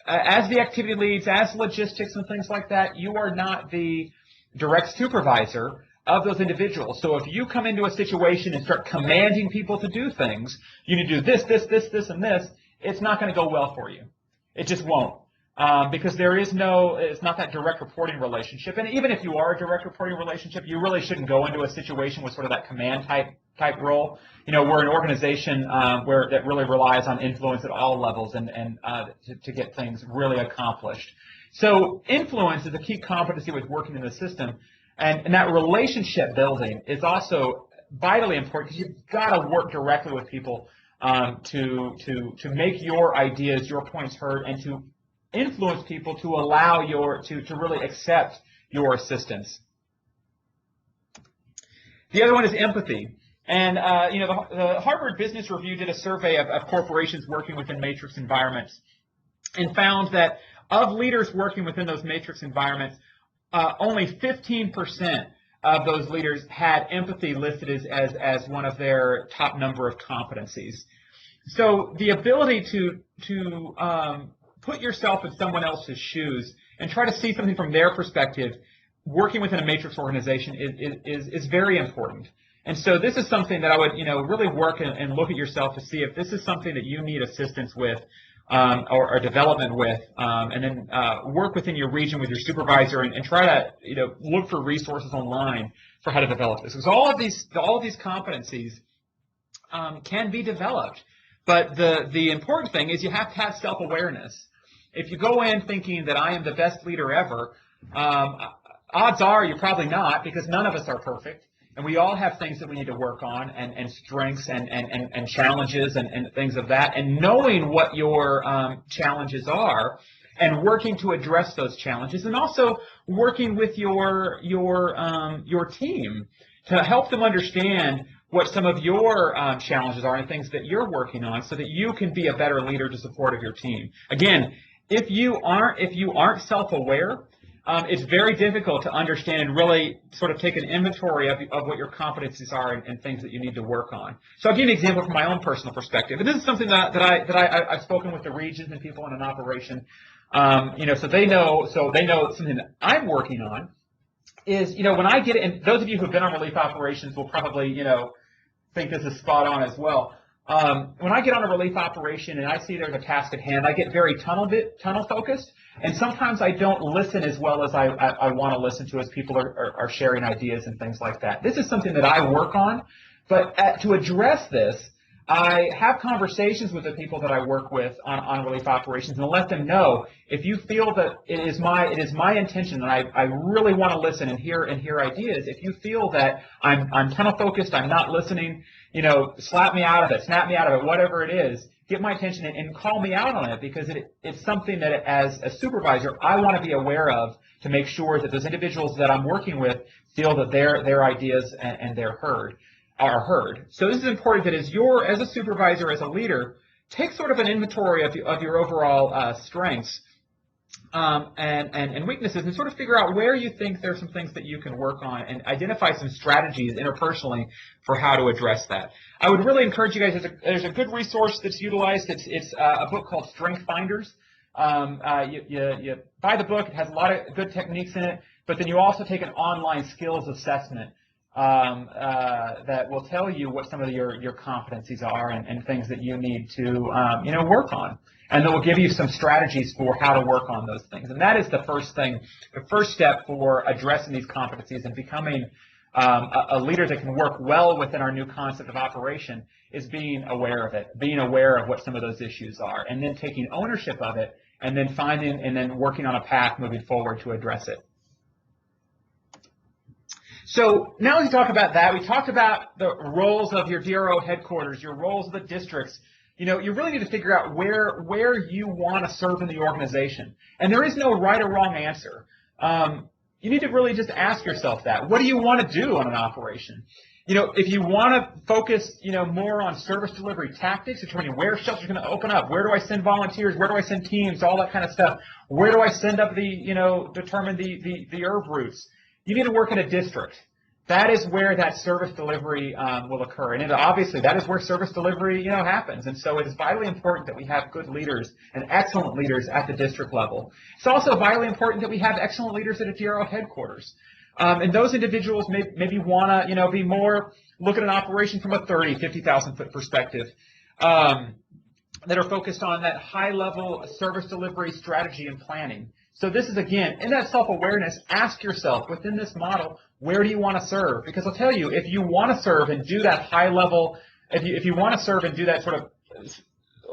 As the activity leads, as logistics and things like that, you are not the direct supervisor of those individuals. So if you come into a situation and start commanding people to do things, you need to do this, and this, it's not going to go well for you. It just won't. Because it's not that direct reporting relationship. And even if you are a direct reporting relationship, you really shouldn't go into a situation with sort of that command type role. We're an organization that really relies on influence at all levels and to get things really accomplished. So influence is a key competency with working in the system. And that relationship building is also vitally important because you've got to work directly with people to make your ideas, your points heard, and to influence people to allow to really accept your assistance. The other one is empathy. And the Harvard Business Review did a survey of corporations working within matrix environments and found that of leaders working within those matrix environments, only 15% of those leaders had empathy listed as one of their top number of competencies. So the ability to put yourself in someone else's shoes and try to see something from their perspective, working within a matrix organization is very important. And so this is something that I would really work and look at yourself to see if this is something that you need assistance with or development with, and then work within your region with your supervisor and try to look for resources online for how to develop this. Because all of these competencies can be developed, but the important thing is you have to have self-awareness. If you go in thinking that I am the best leader ever, odds are you're probably not, because none of us are perfect. And we all have things that we need to work on, and strengths and challenges and things of that. And knowing what your challenges are and working to address those challenges, and also working with your team to help them understand what some of your challenges are and things that you're working on, so that you can be a better leader to support of your team. Again, if you aren't self-aware, it's very difficult to understand and really sort of take an inventory of what your competencies are and things that you need to work on. So I'll give you an example from my own personal perspective. And this is something that I've spoken with the regions and people in an operation, so they know something that I'm working on is, when I get in, those of you who have been on relief operations will probably, think this is spot on as well. When I get on a relief operation and I see there's a task at hand, I get very tunnel focused, and sometimes I don't listen as well as I want to listen to as people are sharing ideas and things like that. This is something that I work on, but to address this, I have conversations with the people that I work with on relief operations and let them know, if you feel that it is my intention and I really want to listen and hear ideas, if you feel that I'm tunnel focused, I'm not listening, slap me out of it, snap me out of it, whatever it is, get my attention and call me out on it, because it's something that as a supervisor I want to be aware of, to make sure that those individuals that I'm working with feel that their ideas and are heard. So this is important, that as a supervisor, as a leader, take sort of an inventory of your overall strengths and weaknesses, and sort of figure out where you think there's some things that you can work on, and identify some strategies interpersonally for how to address that. I would really encourage you guys, there's a good resource that's utilized. It's a book called Strength Finders. You buy the book. It has a lot of good techniques in it, but then you also take an online skills assessment that will tell you what some of your competencies are and things that you need to work on, and that will give you some strategies for how to work on those things. And that is the first thing, the first step for addressing these competencies and becoming a leader that can work well within our new concept of operation, is being aware of it, being aware of what some of those issues are, and then taking ownership of it, and then finding and then working on a path moving forward to address it. So now we talk about that. We talked about the roles of your DRO headquarters, your roles of the districts. You really need to figure out where you want to serve in the organization. And there is no right or wrong answer. You need to really just ask yourself that. What do you want to do on an operation? If you want to focus, more on service delivery tactics, determining where shelters are going to open up, where do I send volunteers, where do I send teams, all that kind of stuff. Where do I send up determine the IRB routes. You need to work in a district. That is where that service delivery will occur. And obviously, that is where service delivery, happens. And so it is vitally important that we have good leaders and excellent leaders at the district level. It's also vitally important that we have excellent leaders at a DRO headquarters. And those individuals maybe want to, be more, look at an operation from a 30, 50,000 foot perspective, that are focused on that high level service delivery strategy and planning. So this is, again, in that self-awareness, ask yourself, within this model, where do you want to serve? Because I'll tell you, if you want to serve and do that high level, if you want to serve and do that sort of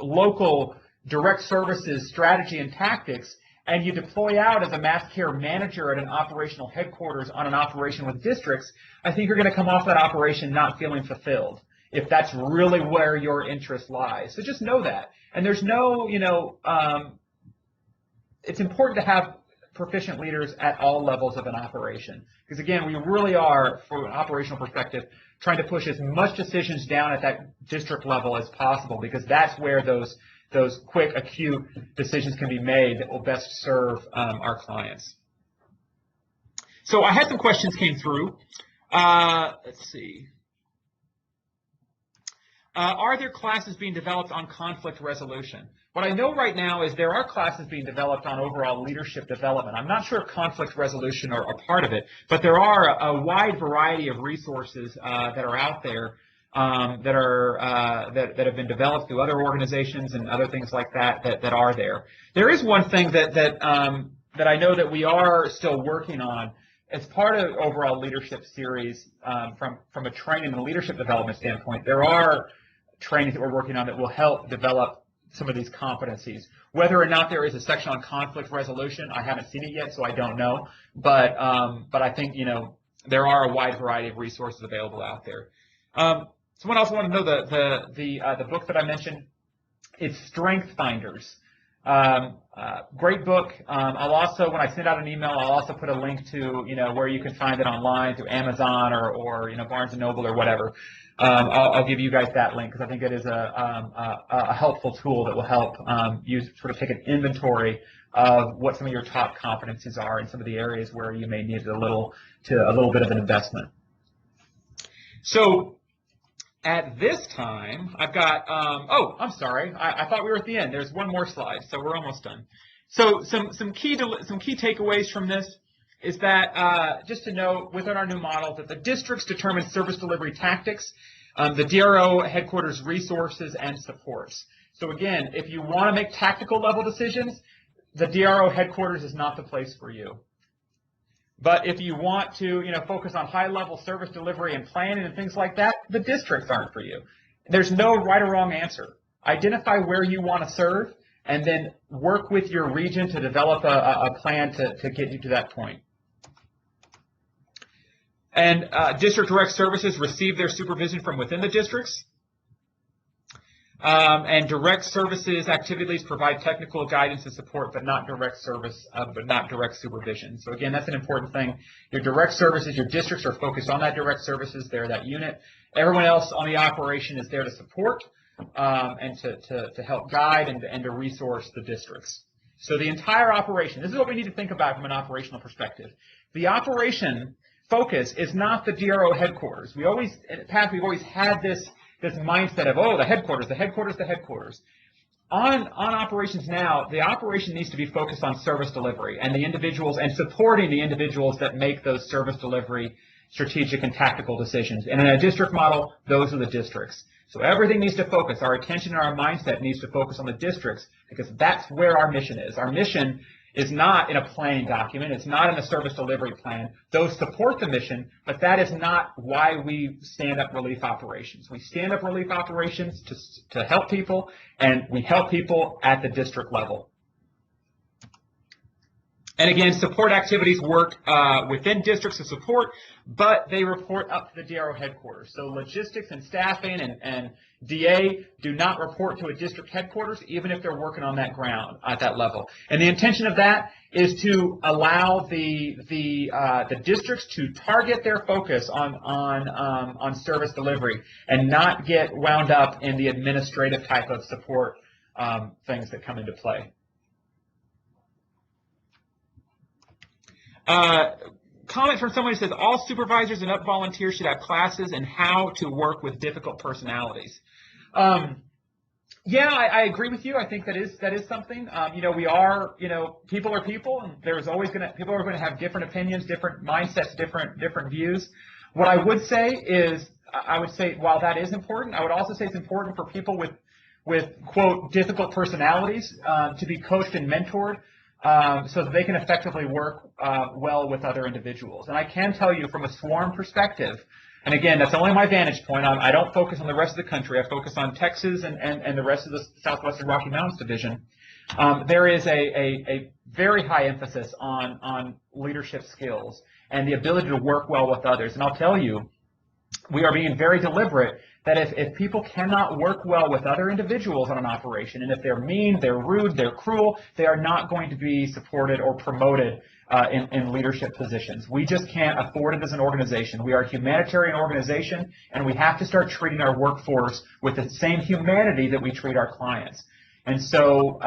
local direct services strategy and tactics, and you deploy out as a mass care manager at an operational headquarters on an operation with districts, I think you're going to come off that operation not feeling fulfilled, if that's really where your interest lies. So just know that. And there's no, it's important to have proficient leaders at all levels of an operation. Because again, we really are, from an operational perspective, trying to push as much decisions down at that district level as possible, because that's where those quick, acute decisions can be made that will best serve our clients. So I had some questions came through. Let's see. Are there classes being developed on conflict resolution? What I know right now is there are classes being developed on overall leadership development. I'm not sure if conflict resolution are a part of it, but there are a wide variety of resources that are out there that have been developed through other organizations and other things like that are there. There is one thing that I know that we are still working on as part of the overall leadership series from a training and leadership development standpoint. There are trainings that we're working on that will help develop some of these competencies. Whether or not there is a section on conflict resolution, I haven't seen it yet, so I don't know. But I think there are a wide variety of resources available out there. Someone else wanted to know the book that I mentioned. It's Strength Finders. Great book. I'll also, when I send out an email, I'll also put a link to where you can find it online through Amazon or Barnes and Noble or whatever. I'll give you guys that link because I think it is a helpful tool that will help you sort of take an inventory of what some of your top competencies are and some of the areas where you may need a little bit of an investment. So at this time, I've got, oh, I'm sorry. I thought we were at the end. There's one more slide, so we're almost done. So some key takeaways from this is that just to note within our new model that the districts determine service delivery tactics, the DRO headquarters resources and supports. So again, if you want to make tactical level decisions, the DRO headquarters is not the place for you. But if you want to, focus on high-level service delivery and planning and things like that, the districts aren't for you. There's no right or wrong answer. Identify where you want to serve, and then work with your region to develop a plan to get you to that point. And district direct services receive their supervision from within the districts. And direct services activities provide technical guidance and support, but not direct service, but not direct supervision. So again, that's an important thing. Your direct services, your districts are focused on that direct services. They're that unit. Everyone else on the operation is there to support and to help guide and to resource the districts. So the entire operation, this is what we need to think about from an operational perspective. The operation focus is not the DRO headquarters. In the past, we've always had this mindset of, oh, the headquarters. On operations now, the operation needs to be focused on service delivery and the individuals and supporting the individuals that make those service delivery strategic and tactical decisions. And in a district model, those are the districts. So everything needs to focus. Our attention and our mindset needs to focus on the districts because that's where our mission is. Our mission is not in a planning document. It's not in a service delivery plan. Those support the mission, but that is not why we stand up relief operations. We stand up relief operations to help people, and we help people at the district level. And again, support activities work within districts of support, but they report up to the DRO headquarters. So logistics and staffing and DA do not report to a district headquarters, even if they're working on that ground at that level. And the intention of that is to allow the districts to target their focus on service delivery and not get wound up in the administrative type of support things that come into play. Comment from someone who says all supervisors and up volunteers should have classes in how to work with difficult personalities. Yeah, I agree with you. I think that is something. We are, people are people, and people are going to have different opinions, different mindsets, different views. What I would say is, while that is important, I would also say it's important for people with quote difficult personalities to be coached and mentored. So that they can effectively work well with other individuals. And I can tell you from a swarm perspective, and again, that's only my vantage point. I don't focus on the rest of the country. I focus on Texas and the rest of the Southwestern Rocky Mountains division. There is a very high emphasis on leadership skills and the ability to work well with others. And I'll tell you, we are being very deliberate that if people cannot work well with other individuals on an operation, and if they're mean, they're rude, they're cruel, they are not going to be supported or promoted in leadership positions. We just can't afford it as an organization. We are a humanitarian organization, and we have to start treating our workforce with the same humanity that we treat our clients. And so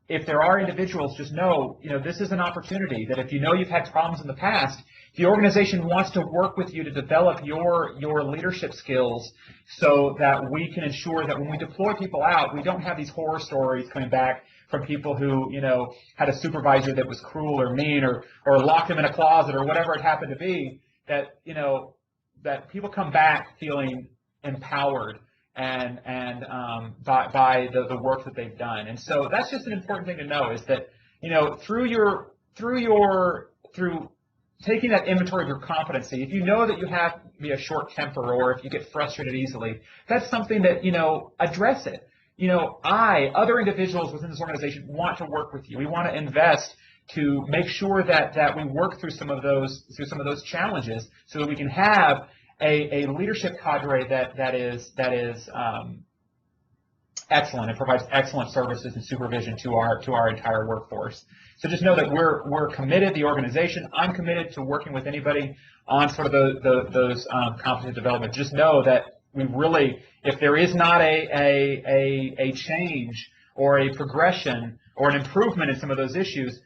if there are individuals, just know, this is an opportunity that if you've had problems in the past, the organization wants to work with you to develop your leadership skills so that we can ensure that when we deploy people out, we don't have these horror stories coming back from people who, had a supervisor that was cruel or mean or locked them in a closet or whatever it happened to be, that, that people come back feeling empowered and by the work that they've done. And so that's just an important thing to know, is that, you know, through taking that inventory of your competency, if you know that you have maybe a short temper or if you get frustrated easily, that's something that, you know, address it. You know, other individuals within this organization want to work with you. We want to invest to make sure that we work through some of those challenges so that we can have a leadership cadre that is excellent and provides excellent services and supervision to our entire workforce. So just know that we're committed, the organization. I'm committed to working with anybody on sort of those competency development. Just know that we really, if there is not a change or a progression or an improvement in some of those issues,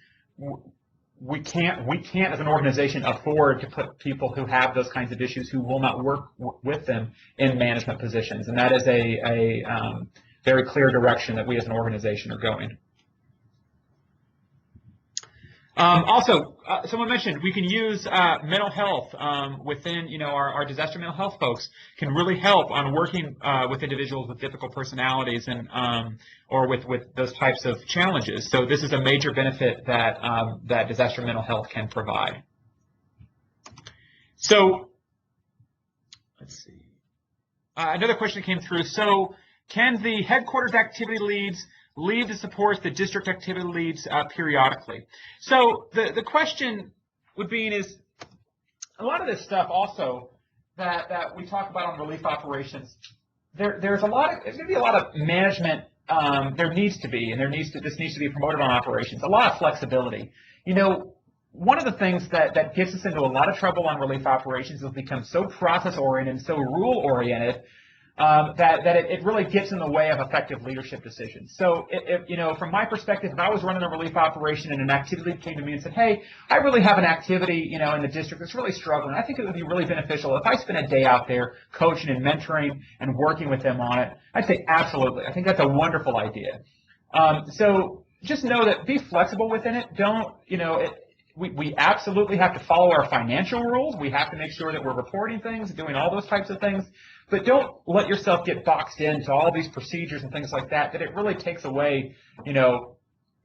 we can't as an organization afford to put people who have those kinds of issues, who will not work with them, in management positions. And that is a very clear direction that we as an organization are going. Also, someone mentioned we can use mental health within, you know, our disaster mental health folks can really help on working with individuals with difficult personalities and or with those types of challenges. So this is a major benefit that that disaster mental health can provide. So let's see. Another question that came through. So can the headquarters activity leads leave to support the district activity leads periodically? So the question would be is a lot of this stuff also that we talk about on relief operations. There's going to be a lot of management. There needs to be, and this needs to be promoted on operations. A lot of flexibility. You know, one of the things that gets us into a lot of trouble on relief operations is become so process oriented and so rule oriented. That it really gets in the way of effective leadership decisions. So, you know, from my perspective, if I was running a relief operation and an activity lead came to me and said, hey, I really have an activity, you know, in the district that's really struggling, I think it would be really beneficial if I spent a day out there coaching and mentoring and working with them on it, I'd say absolutely. I think that's a wonderful idea. So just know that be flexible within it. Don't, you know, we absolutely have to follow our financial rules. We have to make sure that we're reporting things, doing all those types of things. But don't let yourself get boxed into all these procedures and things like that it really takes away, you know,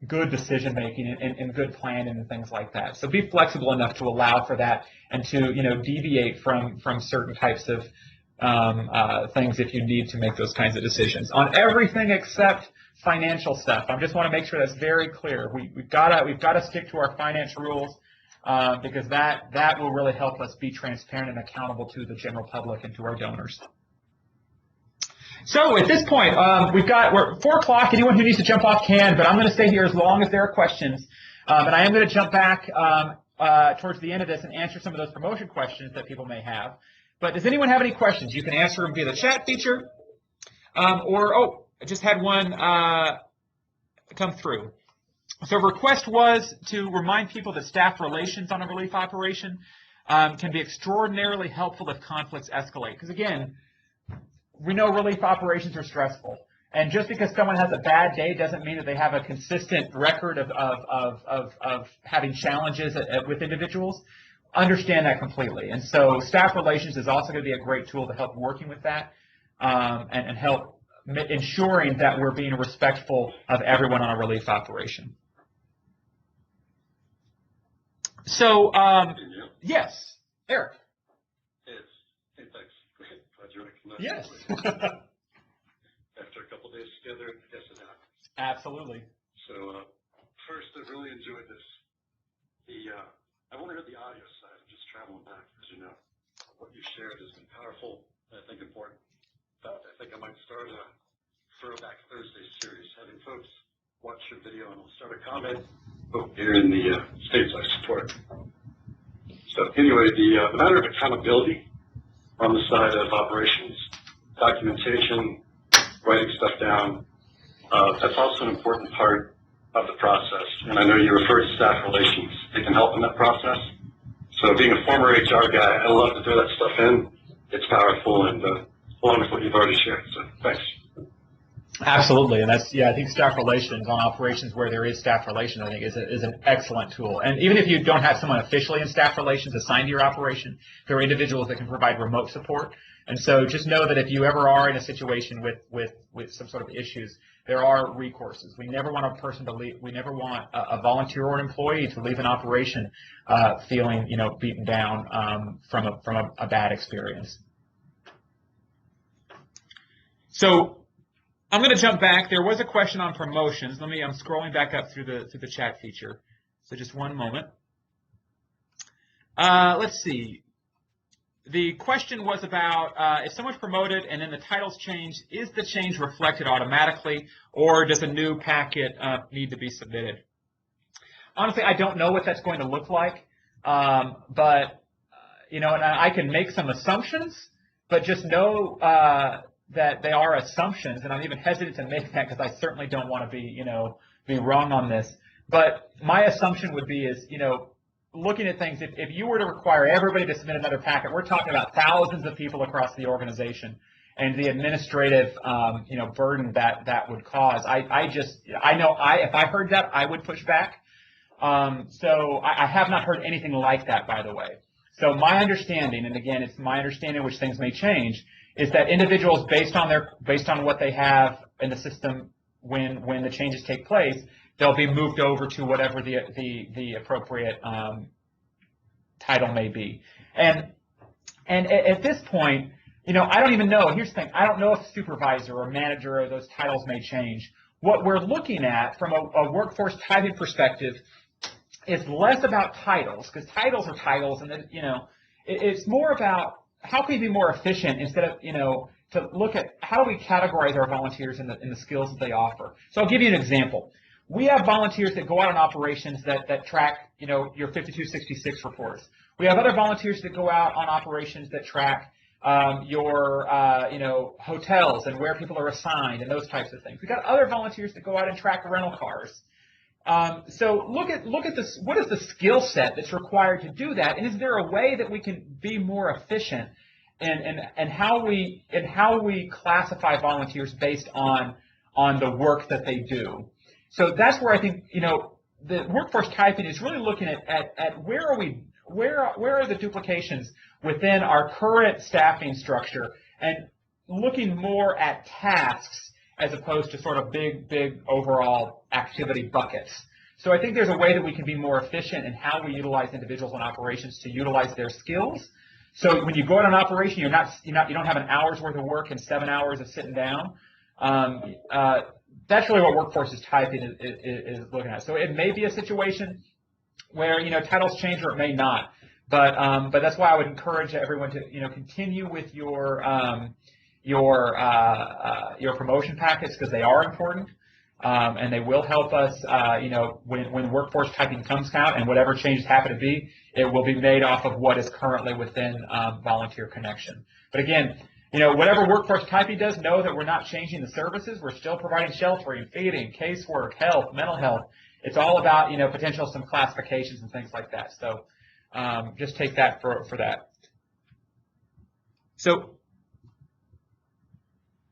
good decision making and good planning and things like that. So be flexible enough to allow for that and to, you know, deviate from certain types of things if you need to make those kinds of decisions on everything except financial stuff. I just want to make sure that's very clear. We've got to stick to our finance rules. Because that will really help us be transparent and accountable to the general public and to our donors. So at this point, we're 4 o'clock. Anyone who needs to jump off can, but I'm going to stay here as long as there are questions. And I am going to jump back towards the end of this and answer some of those promotion questions that people may have. But does anyone have any questions? You can answer them via the chat feature, or I just had one come through. So request was to remind people that staff relations on a relief operation can be extraordinarily helpful if conflicts escalate. Because again, we know relief operations are stressful. And just because someone has a bad day doesn't mean that they have a consistent record of having challenges with individuals. Understand that completely. And so staff relations is also going to be a great tool to help working with that and help ensuring that we're being respectful of everyone on a relief operation. So, yes, Eric. Yes. Hey, thanks. Great. Glad you recognized. Yes. After a couple days together, I guess it happens. Absolutely. So, first, I really enjoyed this. I want to hear the audio side. I'm just traveling back, as you know. What you shared has been powerful and I think important. In fact, I think I might start a Throwback Thursday series, having folks watch your video and we'll start a comment here in the states I support. So anyway, the matter of accountability on the side of operations, documentation, writing stuff down, that's also an important part of the process. And I know you refer to staff relations. They can help in that process. So being a former HR guy, I love to throw that stuff in. It's powerful and along with what you've already shared. So thanks. Absolutely, and that's, yeah, I think staff relations on operations where there is staff relations, I think is an excellent tool. And even if you don't have someone officially in staff relations assigned to your operation, there are individuals that can provide remote support. And so just know that if you ever are in a situation with some sort of issues, there are recourses. We never want a person to leave. We never want a volunteer or an employee to leave an operation feeling, beaten down from a bad experience. So I'm going to jump back. There was a question on promotions. I'm scrolling back up through the chat feature. So just one moment. Let's see. The question was about if someone's promoted and then the titles change, is the change reflected automatically, or does a new packet need to be submitted? Honestly, I don't know what that's going to look like, but and I can make some assumptions, but just know that they are assumptions, and I'm even hesitant to make that because I certainly don't want to be wrong on this. But my assumption would be is, looking at things, if you were to require everybody to submit another packet, we're talking about thousands of people across the organization and the administrative, burden that would cause. If I heard that, I would push back. So I have not heard anything like that, by the way. So my understanding, and again, it's my understanding which things may change, is that individuals, based on what they have in the system when the changes take place, they'll be moved over to whatever the appropriate title may be. And at this point, I don't even know. Here's the thing: I don't know if supervisor or manager or those titles may change. What we're looking at from a workforce typing perspective is less about titles, because titles are titles, and then, it's more about how can we be more efficient instead of, to look at how do we categorize our volunteers in the skills that they offer. So I'll give you an example. We have volunteers that go out on operations that track, your 5266 reports. We have other volunteers that go out on operations that track your, hotels and where people are assigned and those types of things. We've got other volunteers that go out and track rental cars. So look at this. What is the skill set that's required to do that? And is there a way that we can be more efficient in how we classify volunteers based on the work that they do? So that's where I think, the workforce typing is really looking at where are the duplications within our current staffing structure, and looking more at tasks as opposed to sort of big overall activity buckets. So I think there's a way that we can be more efficient in how we utilize individuals in operations to utilize their skills. So when you go out on an operation, you don't have an hour's worth of work and 7 hours of sitting down. That's really what workforce typing is looking at. So it may be a situation where titles change, or it may not. But that's why I would encourage everyone to continue with your promotion packets, because they are important, and they will help us. When workforce typing comes out and whatever changes happen to be, it will be made off of what is currently within Volunteer Connection. But again, whatever workforce typing does, know that we're not changing the services. We're still providing sheltering, feeding, casework, health, mental health. It's all about potential some classifications and things like that. So just take that for that. So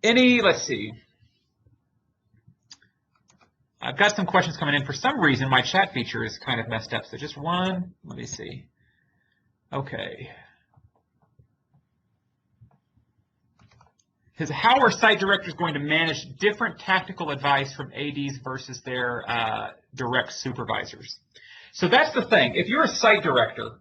let's see. I've got some questions coming in. For some reason, my chat feature is kind of messed up. So just one. Let me see. Okay. Because how are site directors going to manage different tactical advice from ADs versus their direct supervisors? So that's the thing. If you're a site director,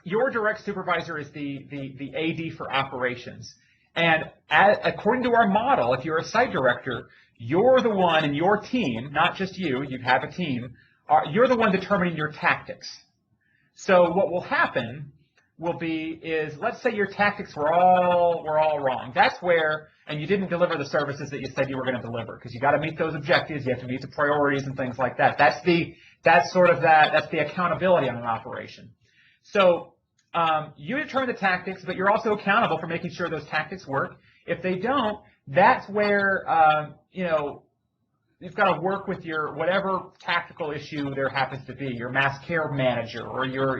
your direct supervisor is the AD for operations. And according to our model, if you're a site director, you're the one in your team, not just you have a team, you're the one determining your tactics. So what will happen is, let's say your tactics were all wrong. That's where, and you didn't deliver the services that you said you were going to deliver, because you got to meet those objectives, you have to meet the priorities and things like that. That's the accountability on an operation. So you determine the tactics, but you're also accountable for making sure those tactics work. If they don't, that's where you've got to work with your whatever tactical issue there happens to be, your mass care manager or your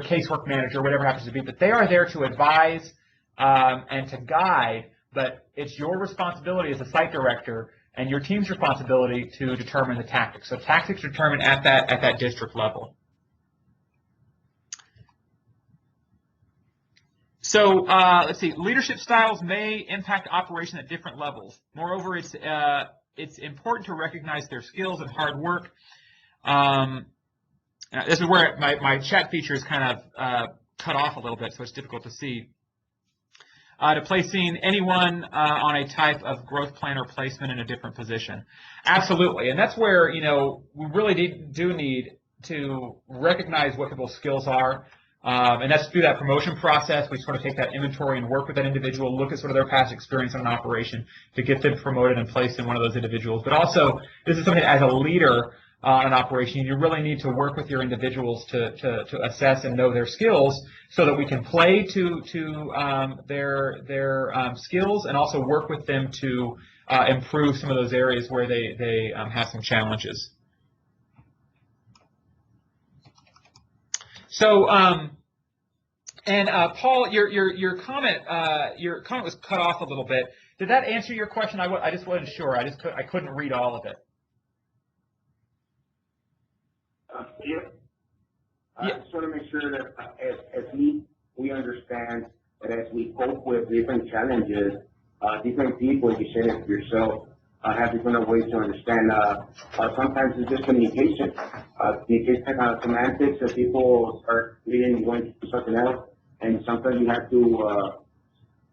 casework manager, whatever happens to be. But they are there to advise and to guide, but it's your responsibility as a site director and your team's responsibility to determine the tactics. So tactics are determined at that district level. So let's see. Leadership styles may impact operation at different levels. Moreover, it's important to recognize their skills and hard work. This is where my chat feature is kind of cut off a little bit, so it's difficult to see. To placing anyone on a type of growth plan or placement in a different position. Absolutely, and that's where, you know, we really do need to recognize what people's skills are, and that's through that promotion process. We sort of take that inventory and work with that individual, look at sort of their past experience in an operation to get them promoted and placed in one of those individuals. But also, this is something as a leader an operation, you really need to work with your individuals to assess and know their skills so that we can play to their skills and also work with them to improve some of those areas where they have some challenges. So, Paul, your comment was cut off a little bit. Did that answer your question? I just wasn't sure. I couldn't read all of it. I just want to make sure that as we understand that as we cope with different challenges, different people, you said it yourself, have different ways to understand. Sometimes it's just communication. Semantics that people start reading going to something else, and sometimes you have to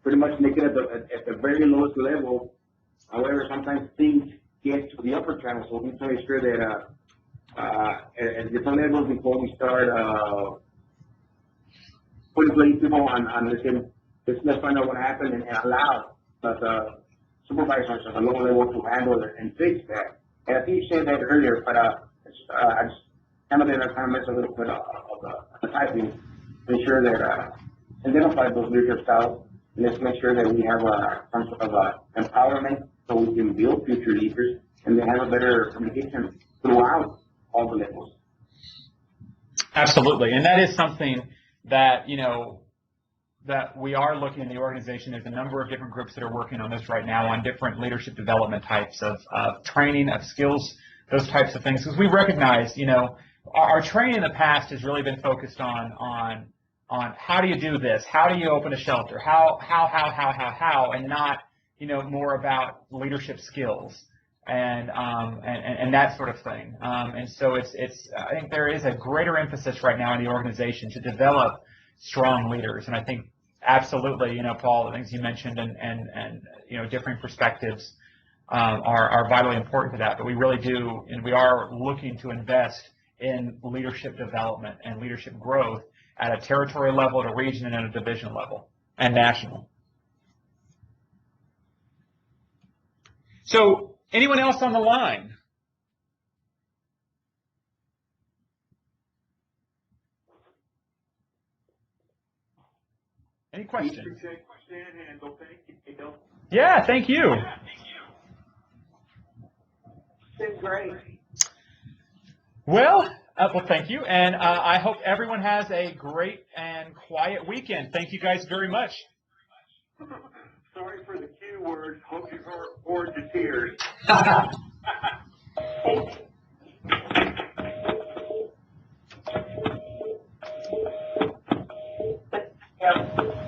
pretty much make it at the very lowest level. However, sometimes things get to the upper channel, so we need to make sure that at different levels before we start putting people on let's find out what happened and allow the supervisors at a lower level to handle it and fix that. And I think you said that earlier, but I just kind of missed a little bit of the typing. Make sure that identify those leadership styles. And let's make sure that we have some sort of empowerment so we can build future leaders and they have a better communication throughout all the levels. Absolutely, and that is something that, you know, that we are looking in the organization. There's a number of different groups that are working on this right now on different leadership development types of training, of skills, those types of things. Because we recognize, you know, our training in the past has really been focused on how do you do this, how do you open a shelter, how, and not, you know, more about leadership skills. And that sort of thing. And so it's I think there is a greater emphasis right now in the organization to develop strong leaders. And I think absolutely, you know, Paul, the things you mentioned and you know, different perspectives are vitally important to that. But we really do, and we are looking to invest in leadership development and leadership growth at a territory level, at a region, and at a division level, and national. So, anyone else on the line? Any questions? Yeah, thank you. It's great. Well, thank you, and I hope everyone has a great and quiet weekend. Thank you guys very much. Sorry for the Q words. Hope you are bored to tears. Yeah.